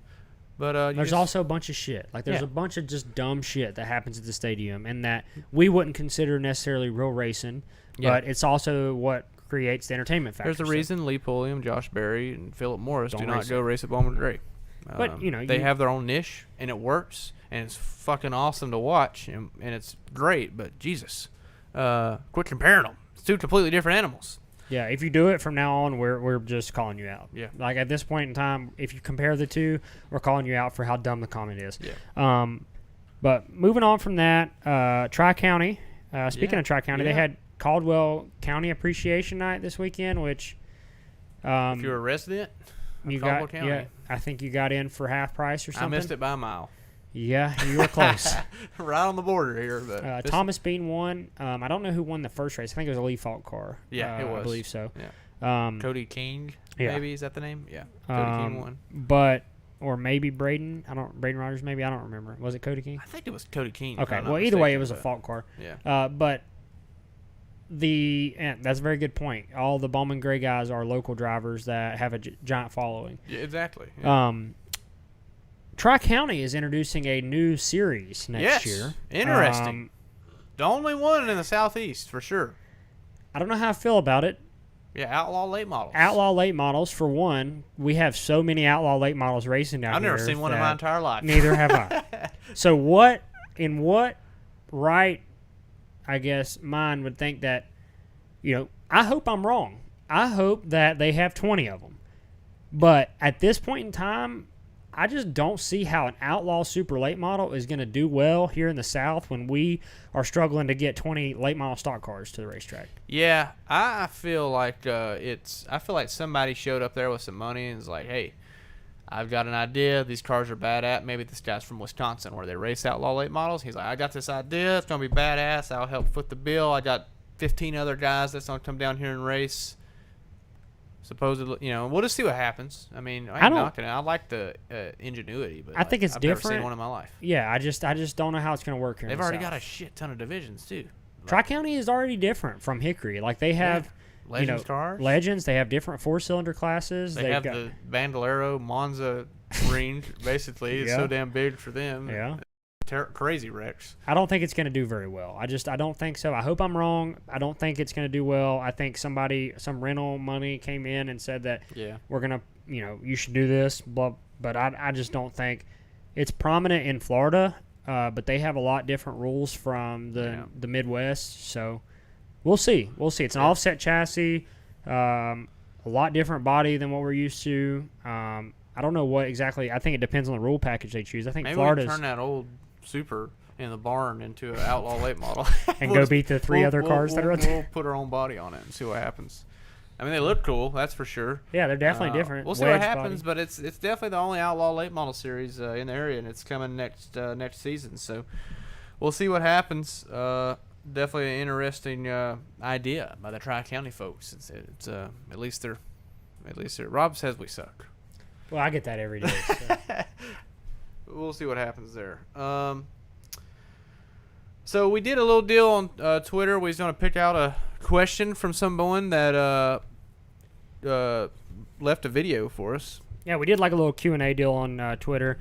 But there's also a bunch of shit. Like there's a bunch of just dumb shit that happens at the stadium, and that we wouldn't consider necessarily real racing. But it's also what creates the entertainment factor. There's a reason Lee Pulliam, Josh Berry, and Philip Morris do not go race at Bowman Gray. But they have their own niche, and it works, and it's fucking awesome to watch, and it's great. But Jesus, quit comparing them. It's two completely different animals. Yeah, if you do it from now on, we're just calling you out. Yeah. Like at this point in time, if you compare the two, we're calling you out for how dumb the comment is. Yeah. But moving on from that, Tri-County. Speaking of Tri-County, they had Caldwell County Appreciation Night this weekend, which if you're a resident of Caldwell County, I think you got in for half price or something. I missed it by a mile. Yeah, you were close. Right on the border here. But Thomas Bean won. I don't know who won the first race. I think it was a Lee Falk car. Yeah, it was. I believe so. Yeah. Cody King. maybe. Is that the name? Yeah. Cody King won. But, or maybe Braden. Braden Rogers, maybe. I don't remember. Was it Cody King? I think it was Cody King. Okay. Well, either way, it was a fault car. Yeah. But that's a very good point. All the Bowman Gray guys are local drivers that have a giant following. Yeah, exactly. Yeah. Tri-County is introducing a new series next year. Interesting. The only one in the Southeast, for sure. I don't know how I feel about it. Yeah, Outlaw Late Models. Outlaw Late Models, for one. We have so many Outlaw Late Models racing down here. I've never seen one in my entire life. Neither have I. So in what right, I guess, mind would think that, I hope I'm wrong. I hope that they have 20 of them. But at this point in time, I just don't see how an Outlaw Super Late Model is going to do well here in the South when we are struggling to get 20 late model stock cars to the racetrack. Yeah, I feel like I feel like somebody showed up there with some money and was like, hey, I've got an idea. These cars are badass. Maybe this guy's from Wisconsin where they race Outlaw Late Models. He's like, I got this idea. It's going to be badass. I'll help foot the bill. I got 15 other guys that's going to come down here and race. Supposedly, we'll just see what happens. I mean, I like the ingenuity, but I think it's I've different. never seen one in my life. Yeah, I just don't know how it's going to work here. They've already got a shit ton of divisions too. Tri-County is already different from Hickory. Like they have Legends cars. Legends. They have different 4-cylinder classes. They have the Bandolero Monza range. Basically, it's so damn big for them. Yeah. Crazy wrecks. I don't think it's going to do very well. I don't think so. I hope I'm wrong. I don't think it's going to do well. I think some rental money came in and said that we're going to, you should do this. Blah, but I just don't think it's prominent in Florida, but they have a lot different rules from the Midwest. So we'll see. It's an offset chassis, a lot different body than what we're used to. I don't know what exactly. I think it depends on the rule package they choose. I think maybe Florida's we turn that old Super in the barn into an Outlaw Late Model and go beat the three other cars that are out there. We'll put our own body on it and see what happens. I mean, they look cool, that's for sure. Yeah, they're definitely different. We'll see what happens, but it's definitely the only Outlaw Late Model series in the area, and it's coming next season. So we'll see what happens. Definitely an interesting idea by the Tri-County folks. It's at least they're Rob says we suck. Well, I get that every day. So. We'll see what happens there. So we did a little deal on Twitter. We was going to pick out a question from someone that left a video for us. Yeah, we did like a little Q&A deal on Twitter.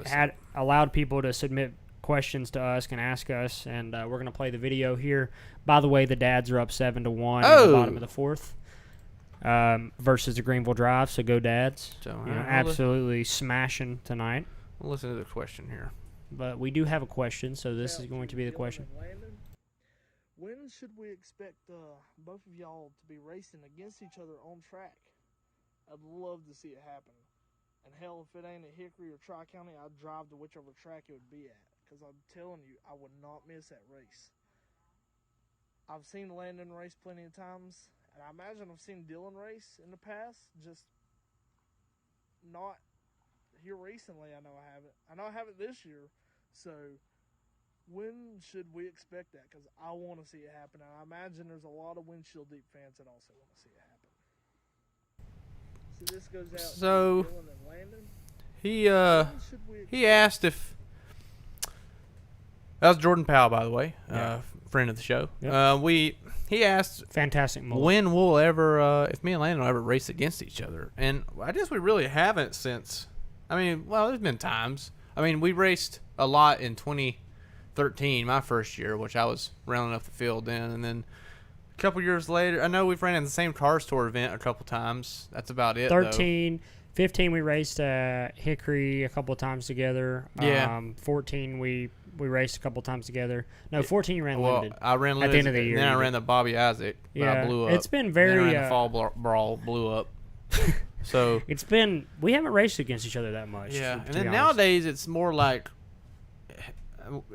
Had allowed people to submit questions to us, can ask us, and we're going to play the video here. By the way, the Dads are up 7-1 in the bottom of the fourth versus the Greenville Drive, so go Dads. So, absolutely smashing tonight. We'll listen to the question here. But we do have a question, so this is going to be the question. When should we expect both of y'all to be racing against each other on track? I'd love to see it happen. And hell, if it ain't at Hickory or Tri-County, I'd drive to whichever track it would be at. Because I'm telling you, I would not miss that race. I've seen Landon race plenty of times, and I imagine I've seen Dylan race in the past, just not here recently. I know I haven't this year. So when should we expect that? Because I want to see it happen. And I imagine there's a lot of Windshield Deep fans that also want to see it happen. So this goes out to Dylan and Landon. He asked if that was Jordan Powell, by the way, friend of the show. Yep. He asked, fantastic moment. When we'll ever, if me and Landon will ever race against each other, and I guess we really haven't since. I mean, well, there's been times. I mean, we raced a lot in 2013, my first year, which I was rounding up the field then. And then a couple years later, I know we've ran in the same Cars Tour event a couple times. That's about it, 13, 15, we raced Hickory a couple of times together. 14, we raced a couple times together. No, 14 you ran limited. I ran limited at the end of the year. Then I ran the Bobby Isaac, but I blew up. It's been very... Then I ran the Fall Brawl, blew up. So we haven't raced against each other that much. Yeah, and then nowadays it's more like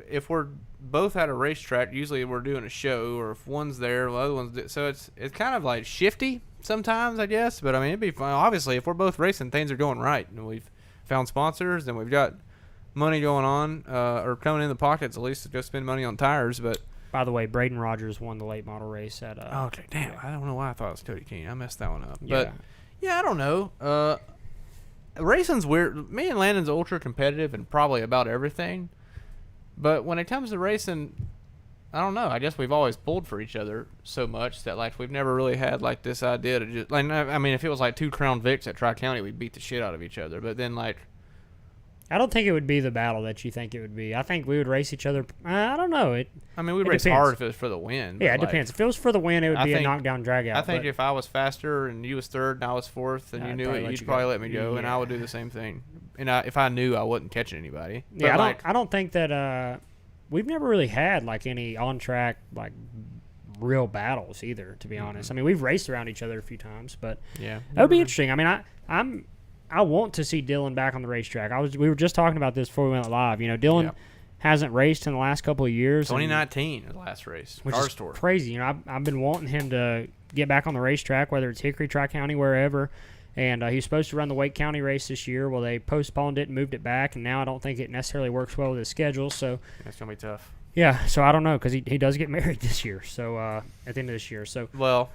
if we're both at a racetrack, usually we're doing a show, or if one's there, the other one's so it's kind of like shifty sometimes, I guess. But I mean, it'd be fun. Obviously, if we're both racing, things are going right, and we've found sponsors, and we've got money going on or coming in the pockets at least to go spend money on tires. But by the way, Braden Rogers won the late model race at. Okay, damn, I don't know why I thought it was Cody King. I messed that one up, yeah. but. Yeah, I don't know. Racing's weird. Me and Landon's ultra competitive and probably about everything. But when it comes to racing, I don't know. I guess we've always pulled for each other so much that like we've never really had like this idea to just like. I mean, if it was like 2 Crown Vics at Tri-County, we'd beat the shit out of each other. But then like, I don't think it would be the battle that you think it would be. I think we would race each other. I don't know. We'd race depends. hard if it was for the win. Yeah, it depends. If it was for the win, it would be a knockdown drag out. I think if I was faster and you was third and I was fourth and you knew it, you'd probably let me go, and I would do the same thing. And if I knew I wasn't catching anybody. Yeah, I don't think that we've never really had like any on track like real battles either. To be honest, I mean we've raced around each other a few times, but yeah, that would be interesting. I mean, I want to see Dylan back on the racetrack. We were just talking about this before we went live. You know, Dylan hasn't raced in the last couple of years. 2019 is the last race, which is crazy. You know, I've been wanting him to get back on the racetrack, whether it's Hickory, Tri-County, wherever. And he was supposed to run the Wake County race this year. Well, they postponed it and moved it back, and now I don't think it necessarily works well with his schedule. So it's gonna be tough. Yeah, so I don't know because he does get married this year. So at the end of this year. So well,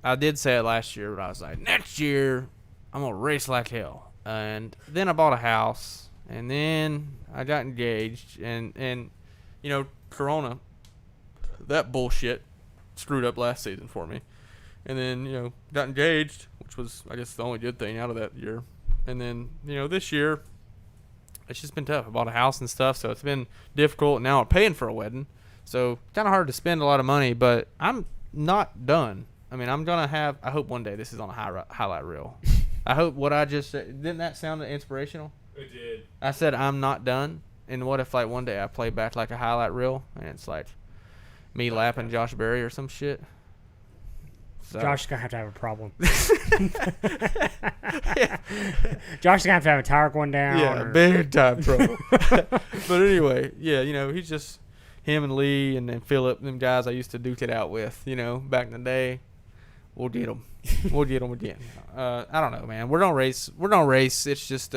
I did say it last year, but I was like, next year I'm gonna race like hell. And then I bought a house, and then I got engaged, and you know, Corona, that bullshit screwed up last season for me. And then, you know, got engaged, which was, I guess, the only good thing out of that year. And then, you know, this year, it's just been tough. I bought a house and stuff, so it's been difficult. Now I'm paying for a wedding, so kind of hard to spend a lot of money, but I'm not done. I mean, I'm going to have, I hope one day this is on a highlight reel. I hope what I just said, didn't that sound inspirational? It did. I said I'm not done, and what if like one day I play back like a highlight reel, and it's like me lapping Josh Berry or some shit? So. Josh is going to have a problem. Josh is going to have a tire going down. Yeah, big time trouble. But anyway, yeah, you know, he's just him and Lee and then Phillip, them guys I used to duke it out with, you know, back in the day. We'll get them. We'll get them again. I don't know, man. We're gonna race. It's just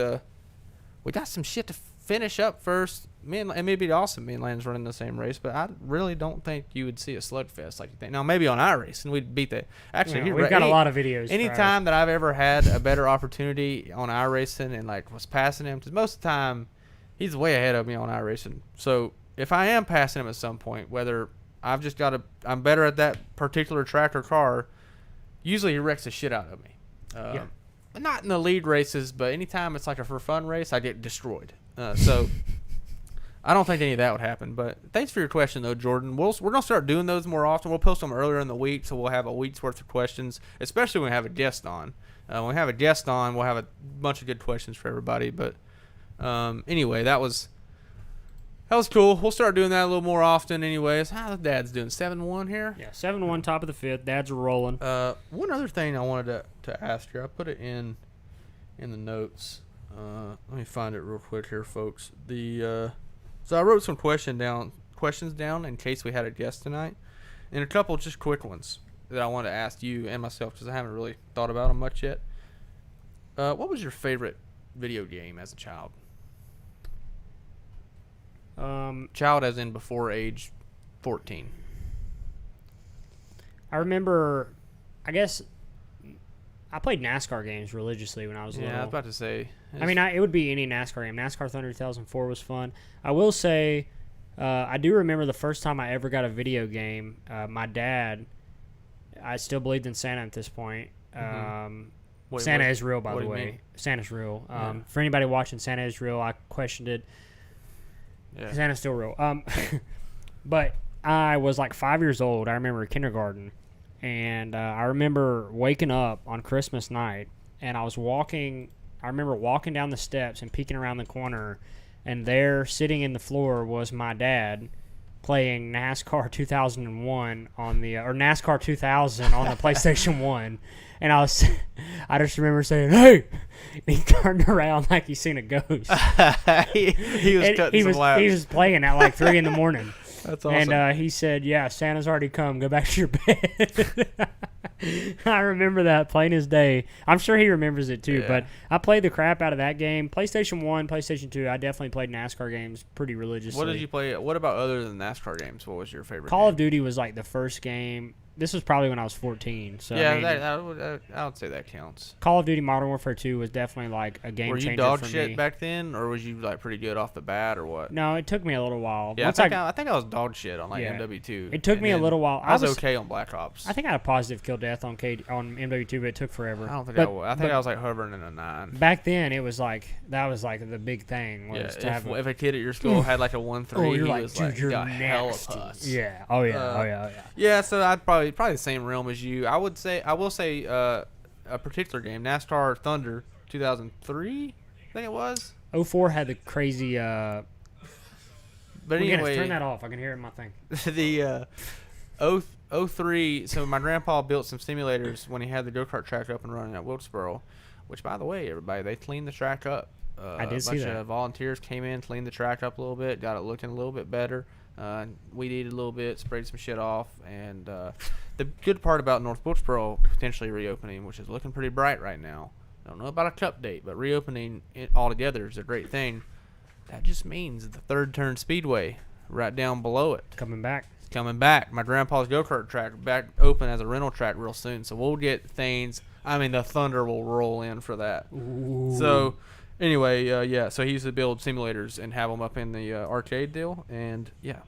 we got some shit to finish up first. And it'd be awesome. Me and Landon's running the same race, but I really don't think you would see a slugfest like you think. Now maybe on iRace, and we'd beat that. Actually, we've got a lot of videos. Anytime that I've ever had a better opportunity on iRacing and like was passing him, because most of the time he's way ahead of me on iRacing. So if I am passing him at some point, whether I'm better at that particular track or car. Usually he wrecks the shit out of me. But not in the lead races, but anytime it's like a for fun race, I get destroyed. So I don't think any of that would happen. But thanks for your question, though, Jordan. We're going to start doing those more often. We'll post them earlier in the week, so we'll have a week's worth of questions, especially when we have a guest on. When we have a guest on, we'll have a bunch of good questions for everybody. But anyway, that was cool. We'll start doing that a little more often anyways. How the Dad's doing? 7-1 here? Yeah, 7-1, top of the fifth. Dad's rolling. One other thing I wanted to ask you. I put it in the notes. Let me find it real quick here, folks. So I wrote some questions down in case we had a guest tonight. And a couple just quick ones that I wanted to ask you and myself because I haven't really thought about them much yet. What was your favorite video game as a child? Child as in before age 14. I remember, I guess, I played NASCAR games religiously when I was little. Yeah, I was about to say. I mean, it would be any NASCAR game. NASCAR Thunder 2004 was fun. I will say, I do remember the first time I ever got a video game. My dad, I still believed in Santa at this point. Santa is real, by the way. Santa's real. For anybody watching, Santa is real. I questioned it. Yeah. Santa's still real. But I was like 5 years old. I remember kindergarten. And I remember waking up on Christmas night. And I remember walking down the steps and peeking around the corner. And there, sitting in the floor, was my dad playing NASCAR 2001 on the or NASCAR 2000 on the PlayStation 1. And I just remember saying, "Hey!" And he turned around like he seen a ghost. he was cutting some laps. He was playing at like 3 a.m. That's awesome. And he said, "Yeah, Santa's already come. Go back to your bed." I remember that plain as day. I'm sure he remembers it too. Yeah. But I played the crap out of that game. PlayStation 1, PlayStation 2. I definitely played NASCAR games pretty religiously. What did you play? What about other than NASCAR games? What was your favorite? Call of Duty was like the first game this was probably when I was 14. So yeah, I mean, I would say that counts. Call of Duty Modern Warfare 2 was definitely like a game changer. Were you dog for shit me. back then, or was you like pretty good off the bat, or what? No, it took me a little while. Yeah, I think I was dog shit on like MW2. It took me a little while. I was okay on Black Ops. I think I had a positive kill death on MW2, but it took forever. I don't think I was. I think I was like hovering in a 9. Back then, it was like that was like the big thing. Was to have if a kid at your school had like a 1-3, you're he like, was dude, like, you're got hella nasty. pus. Yeah. Oh yeah. Yeah, so I'd probably the same realm as you. I will say a particular game, NASCAR Thunder 2003, I think it was. 04 had the crazy. But anyway, turn that off. I can hear it in my thing. The 03. So my grandpa built some simulators when he had the go-kart track up and running at Wilkesboro, which, by the way, everybody, they cleaned the track up. I did see that. A bunch of volunteers came in, cleaned the track up a little bit, got it looking a little bit better. Weed eated a little bit, sprayed some shit off, and the good part about North Wilkesboro potentially reopening, which is looking pretty bright right now. I don't know about a cup date, but reopening it altogether is a great thing. That just means the Third Turn Speedway right down below it Coming back. coming back. My grandpa's go-kart track back open as a rental track real soon, so we'll get things. I mean, the Thunder will roll in for that. Ooh. So anyway, yeah, so he used to build simulators and have them up in the arcade deal, and yeah,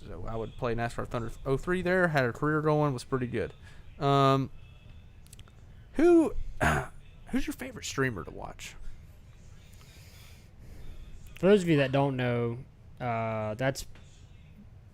so I would play NASCAR Thunder 03 there, had a career going, was pretty good. Who's your favorite streamer to watch? For those of you that don't know, that's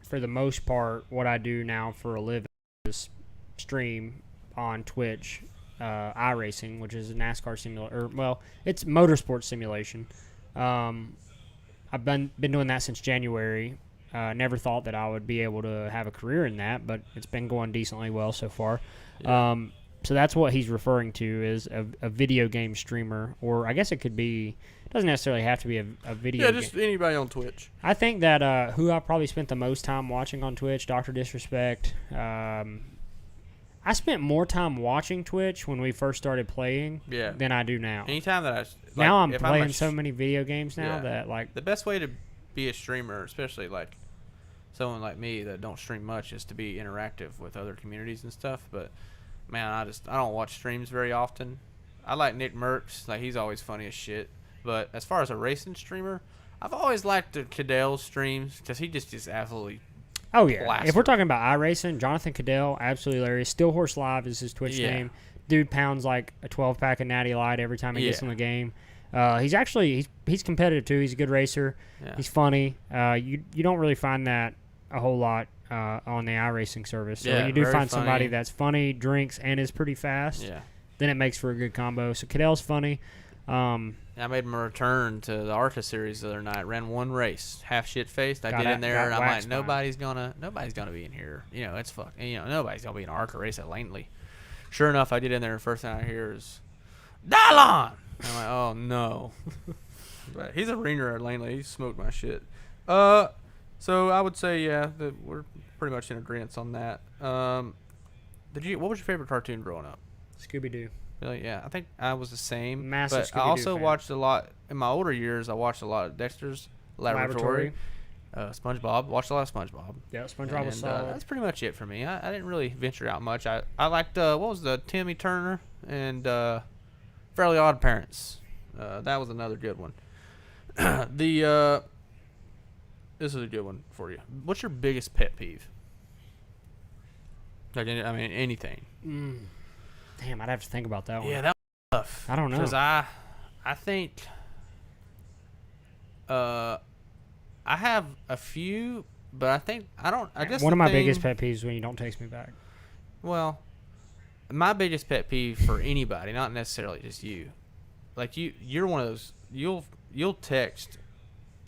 for the most part what I do now for a living is stream on Twitch, iRacing, which is a NASCAR simulator. Well, it's motorsport simulation. I've been doing that since January. Never thought that I would be able to have a career in that, but it's been going decently well so far. Yeah. So that's what he's referring to is a video game streamer, or I guess it could be. Doesn't necessarily have to be a video game. Yeah, just anybody on Twitch. I think that who I probably spent the most time watching on Twitch, Dr. Disrespect. I spent more time watching Twitch when we first started playing than I do now. Anytime that now I'm playing so many video games now that like the best way to be a streamer, especially like someone like me that don't stream much, is to be interactive with other communities and stuff. But man, I don't watch streams very often. I like Nick Merckx, like he's always funny as shit. But as far as a racing streamer, I've always liked the Cadell streams because he just absolutely. Oh yeah! Blaster. If we're talking about iRacing, Jonathan Cadell, absolutely hilarious. Still Horse Live is his Twitch name. Dude pounds like a 12-pack of Natty Light every time he gets in the game. He's competitive too. He's a good racer. Yeah. He's funny. You don't really find that a whole lot on the iRacing service. So when you do find somebody that's funny, drinks, and is pretty fast, then it makes for a good combo. So Cadell's funny. I made my return to the ARCA series the other night. Ran one race, half shit faced. I get in there and I'm like, nobody's gonna be in here. You know, it's fucking. You know, nobody's gonna be in an ARCA race at Langley. Sure enough, I get in there. And first thing I hear is Dylon. I'm like, oh no. But he's a ringer at Langley. He smoked my shit. So I would say that we're pretty much in agreement on that. What was your favorite cartoon growing up? Scooby-Doo. Really? Yeah, I think I was the same. Massive but I also watched a lot in my older years. I watched a lot of Dexter's Laboratory. SpongeBob. Watched a lot of SpongeBob. Yeah, SpongeBob was solid. That's pretty much it for me. I didn't really venture out much. I liked what was the Timmy Turner and Fairly Odd Parents. That was another good one. This is a good one for you. What's your biggest pet peeve? Like, I mean, anything. Damn, I'd have to think about that one. Yeah, that was tough. I don't know. Because I think I have a few, but I think I guess one of my biggest pet peeves is when you don't text me back. Well, my biggest pet peeve for anybody, not necessarily just you, like you're one of those you'll text,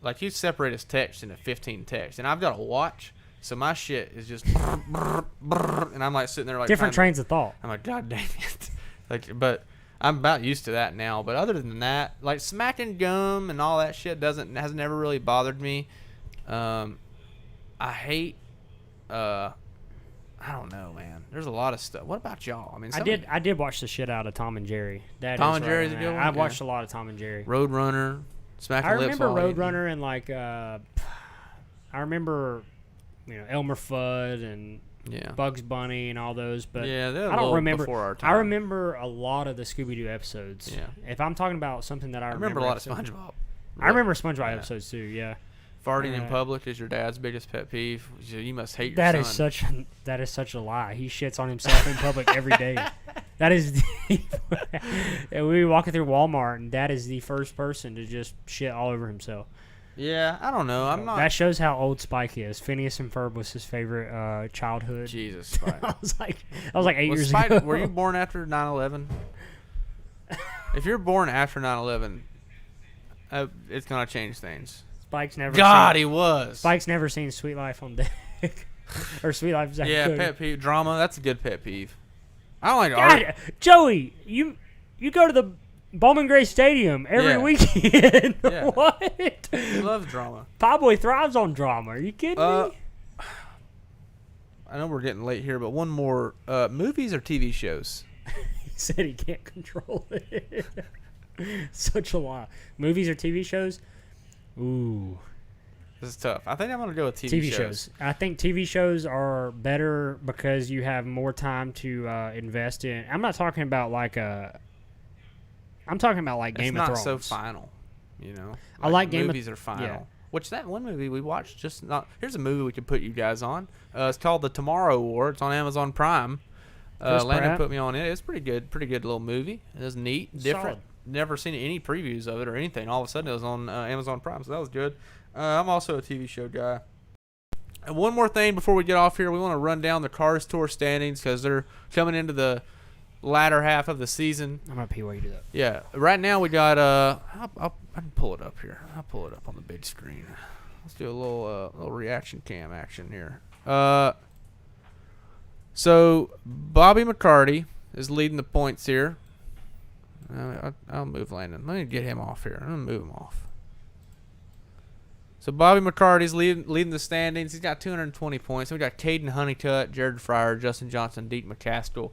like you separate us text into 15 texts, and I've got a watch. So my shit is just, and I'm like sitting there like different trains of thought. I'm like, God dang it! But I'm about used to that now. But other than that, like smacking gum and all that shit has never really bothered me. I hate, I don't know, man. There's a lot of stuff. What about y'all? I mean, I did watch the shit out of Tom and Jerry. Tom and Jerry's a good one. I watched a lot of Tom and Jerry. Roadrunner, smacking lips. I remember Roadrunner and like, I remember. You know, Elmer Fudd and Bugs Bunny and all those, but yeah, they're I don't remember. Before our time. I remember a lot of the Scooby-Doo episodes. Yeah. If I'm talking about something that I remember a lot of SpongeBob. I remember SpongeBob episodes too. Yeah. Farting in public is your dad's biggest pet peeve. You must hate your son. That is such a lie. He shits on himself in public every day. That is and we were walking through Walmart, and that is the first person to just shit all over himself. Yeah, I don't know. I'm not. That shows how old Spike is. Phineas and Ferb was his favorite childhood. Jesus, Spike. I was like 8 years Spike, ago. Were you born after 9/11? If you're born after 9/11, it's gonna change things. Spike's never. He was. Spike's never seen Sweet Life on Deck or Sweet Life. Yeah, pet peeve drama. That's a good pet peeve. I don't like art. Joey, you go to the Bowman Gray Stadium every weekend. Yeah. What? He loves drama. Pie thrives on drama. Are you kidding me? I know we're getting late here, but one more. Movies or TV shows? He said he can't control it. Such a lie. Movies or TV shows? Ooh. This is tough. I think I'm going to go with TV shows. I think TV shows are better because you have more time to invest in. I'm not talking about I'm talking about like Game of Thrones. It's not so final, you know. I like Game of movies are final. Yeah. Which that one movie we watched here's a movie we could put you guys on. It's called The Tomorrow War. It's on Amazon Prime. Landon put me on it. It's pretty good little movie. It was neat, different. Solid. Never seen any previews of it or anything. All of a sudden it was on Amazon Prime, so that was good. I'm also a TV show guy. And one more thing before we get off here, we want to run down the Cars Tour standings because they're coming into the latter half of the season. I'm gonna pee while you do that. Yeah, right now we got I can pull it up here. I'll pull it up on the big screen. Let's do a little reaction cam action here. So Bobby McCarty is leading the points here. I'll move Landon. Let me get him off here. I'm gonna move him off. So Bobby McCarty's leading the standings. He's got 220 points. We got Caden Honeycutt, Jared Fryer, Justin Johnson, Deke McCaskill.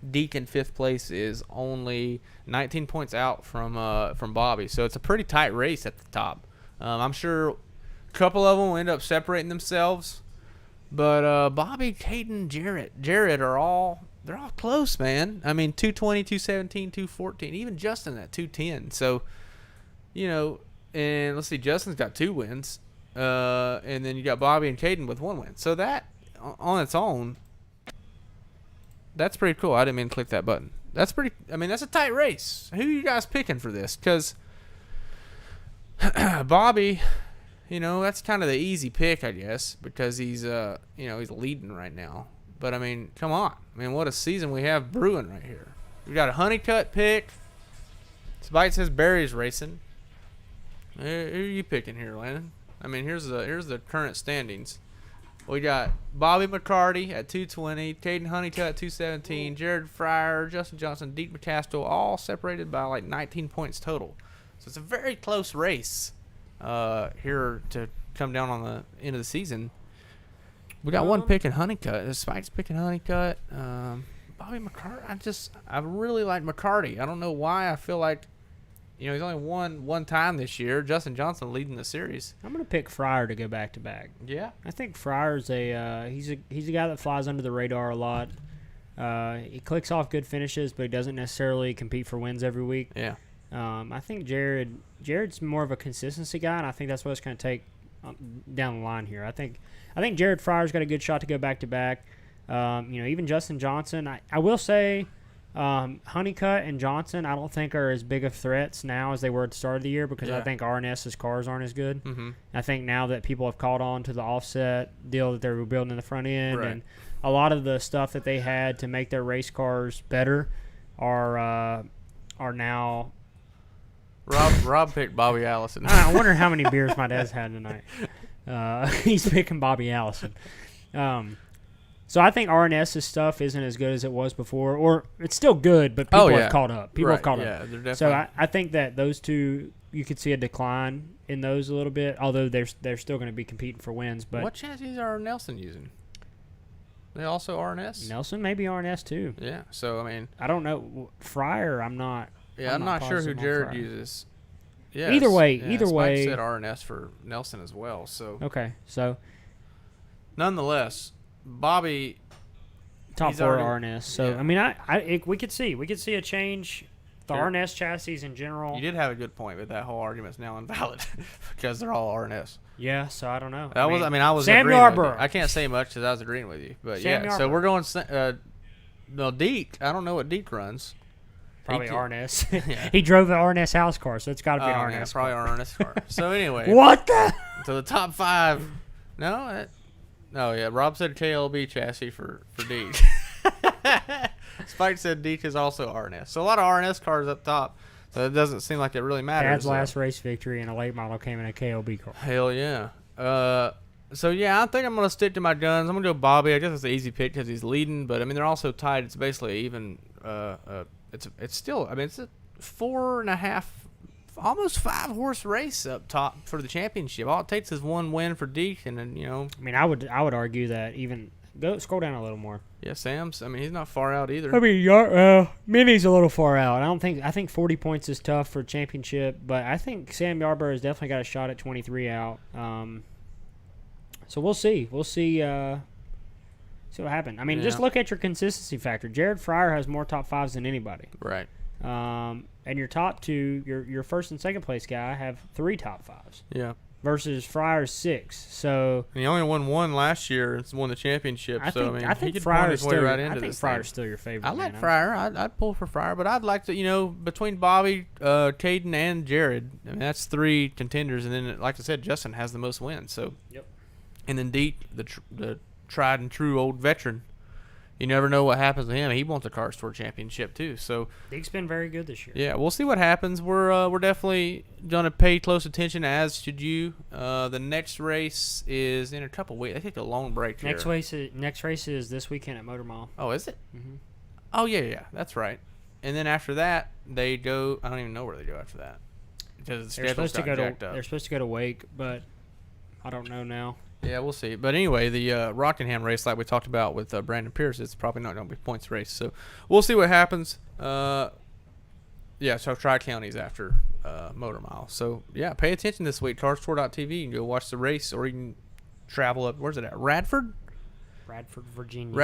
Deke in 5th place is only 19 points out from Bobby. So it's a pretty tight race at the top. I'm sure a couple of them will end up separating themselves. But Bobby, Caden, Jared are all close, man. I mean, 220, 217, 214. Even Justin at 210. So, you know, and let's see, Justin's got 2 wins. And then you got Bobby and Caden with 1 win. So that, on its own, that's pretty cool. I didn't mean to click that button. That's a tight race. Who are you guys picking for this? Because Bobby, you know, that's kind of the easy pick, I guess, because he's he's leading right now. But, I mean, come on. I mean, what a season we have brewing right here. We got a Honeycutt pick. Spike says Barry's racing. Who are you picking here, Landon? I mean, here's the current standings. We got Bobby McCarty at 220, Caden Honeycutt at 217, Jared Fryer, Justin Johnson, Deke McCaskill, all separated by like 19 points total. So it's a very close race here to come down on the end of the season. We got one picking Honeycutt. Spike's picking Honeycutt. Bobby McCarty, I really like McCarty. I don't know why. I feel like, you know, he's only won one time this year. Justin Johnson leading the series. I'm gonna pick Fryer to go back to back. Yeah, I think Fryer's he's a guy that flies under the radar a lot. He clicks off good finishes, but he doesn't necessarily compete for wins every week. Yeah. I think Jared's more of a consistency guy, and I think that's what it's gonna take down the line here. I think Jared Fryer's got a good shot to go back to back. Even Justin Johnson. I will say. Honeycutt and Johnson, I don't think are as big of threats now as they were at the start of the year because I think RNS's cars aren't as good. Mm-hmm. I think now that people have caught on to the offset deal that they were building in the front end and a lot of the stuff that they had to make their race cars better are now. Rob picked Bobby Allison. I wonder how many beers my dad's had tonight. He's picking Bobby Allison. So I think RNS's stuff isn't as good as it was before, or it's still good, but people have caught up. People have caught up. They're definitely. So I think that those two, you could see a decline in those a little bit, although they're still going to be competing for wins. But what chassis are Nelson using? They also RNS? Nelson maybe RNS too. Yeah. So I mean, I don't know. Fryer, I'm not. Yeah, I'm not sure who Jared uses. Yeah. Either way, Spike said RNS for Nelson as well. So okay. So nonetheless, Bobby top 4 RNS. So yeah. I mean, we could see a change. The RNS chassis in general. You did have a good point, but that whole argument's now invalid because they're all RNS. Yeah, so I don't know. I was Sam agreeing with you. Yarborough. I can't say much because I was agreeing with you, but Sam yeah. So we're going. Deek. I don't know what Deek runs. Probably RNS. Yeah. He drove an RNS house car, so it's got to be an RNS. Yeah, probably an RNS car. So anyway. What the? So the top 5. No. Yeah. Rob said KLB chassis for Deek. Spike said Deek is also RNS. So a lot of RNS cars up top. So it doesn't seem like it really matters. Dad's last race victory in a late model came in a KLB car. Hell yeah. So yeah, I think I'm gonna stick to my guns. I'm gonna go Bobby. I guess it's an easy pick because he's leading, but I mean they're also tied. It's basically even. It's still. I mean it's a 4.5, almost 5 horse race up top for the championship. All it takes is one win for Deke, and then I mean I would argue that even scroll down a little more. Yeah, Sam's. I mean he's not far out either. I mean Minnie's a little far out. I think 40 points is tough for championship, but I think Sam Yarborough has definitely got a shot at 23 out. So we'll see. See what happens. I mean, just look at your consistency factor. Jared Fryer has more top 5s than anybody. Right. And your top 2, your first and second place guy have 3 top 5s. Yeah. Versus Fryer's 6. So and he only won 1 last year. It's won the championship. I think he could Fryer's his way still. right into I think this Fryer's thing. still your favorite. I like Fryer. I'd pull for Fryer, but I'd like to, between Bobby, Caden, and Jared. I mean, that's 3 contenders, and then, like I said, Justin has the most wins. So. Yep. And then Deke, the tried and true old veteran, you never know what happens to him. He wants a Cars Tour championship too. So Deke's been very good this year. Yeah, we'll see what happens. We're definitely gonna pay close attention, as should you. The next race is in a couple weeks. They take a long break here. Next race is this weekend at Motor Mile. Oh, is it? Mm-hmm. Oh yeah, that's right. And then after that, they go. I don't even know where they go after that because the schedule's got jacked up. They're supposed to go to Wake, but I don't know now. Yeah, we'll see. But anyway, the Rockingham race, like we talked about with Brandon Pierce, it's probably not going to be points race. So we'll see what happens. So Tri-County's after Motor Mile. So, yeah, pay attention this week. CarsTour.tv. You can go watch the race, or you can travel up. Where's it at? Radford, Virginia.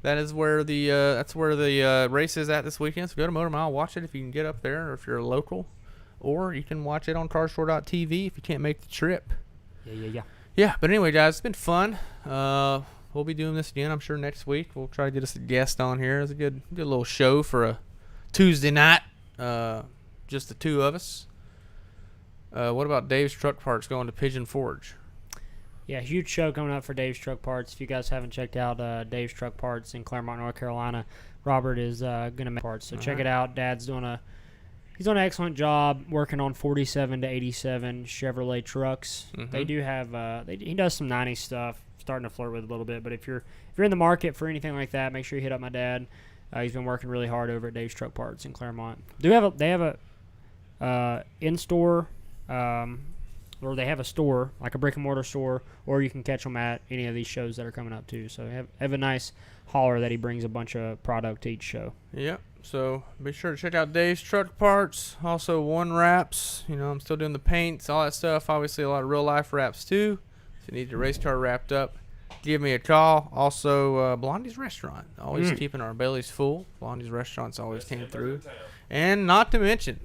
That is where the race is at this weekend. So go to Motor Mile, watch it if you can get up there, or if you're local. Or you can watch it on CarsTour.tv if you can't make the trip. Yeah. Yeah, but anyway, guys, it's been fun. We'll be doing this again, I'm sure, next week. We'll try to get us a guest on here. It's a good little show for a Tuesday night. Just the two of us. What about Dave's Truck Parts going to Pigeon Forge? Yeah, huge show coming up for Dave's Truck Parts. If you guys haven't checked out Dave's Truck Parts in Claremont, North Carolina, Robert is going to make parts. So check it out. Dad's He's done an excellent job working on 47 to 87 Chevrolet trucks. Mm-hmm. They do have he does some 90s stuff, starting to flirt with it a little bit. But if you're in the market for anything like that, make sure you hit up my dad. He's been working really hard over at Dave's Truck Parts in Claremont. They have a in-store, or they have a store, like a brick and mortar store, or you can catch them at any of these shows that are coming up too. So have a nice hauler that he brings a bunch of product to each show. Yep. So be sure to check out Dave's Truck Parts. Also, One Wraps. I'm still doing the paints, all that stuff. Obviously, a lot of real life wraps too. If you need your race car wrapped up, give me a call. Also, Blondie's Restaurant. Always keeping our bellies full. Blondie's Restaurant's always came through. And not to mention,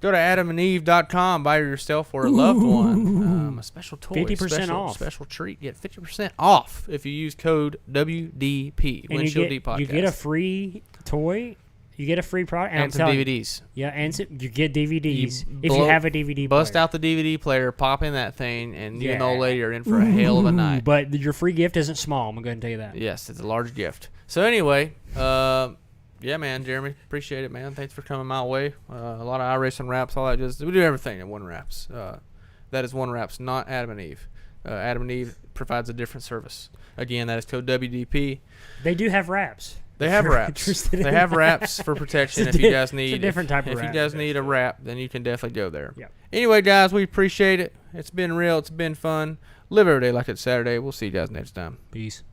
go to adamandeve.com, buy yourself or a loved one a special toy. 50% off. Special treat. Get 50% off if you use code WDP. And Windshield Deep Podcast. You get a free toy. You get a free product. And some DVDs. Yeah, and you get DVDs if you have a DVD bust player. out the DVD player, pop in that thing, and you and the old lady are in for a hell of a night. But your free gift isn't small. I'm going to go ahead and tell you that. Yes, it's a large gift. So anyway, yeah, man, Jeremy, appreciate it, man. Thanks for coming my way. A lot of iRacing wraps, all that. We do everything at One Wraps. That is One Wraps, not Adam and Eve. Adam and Eve provides a different service. Again, that is code WDP. They do have wraps. They have wraps. They have wraps for protection if you guys need. It's a different type of wrap. If you guys need a wrap, then you can definitely go there. Yep. Anyway, guys, we appreciate it. It's been real. It's been fun. Live every day like it's Saturday. We'll see you guys next time. Peace.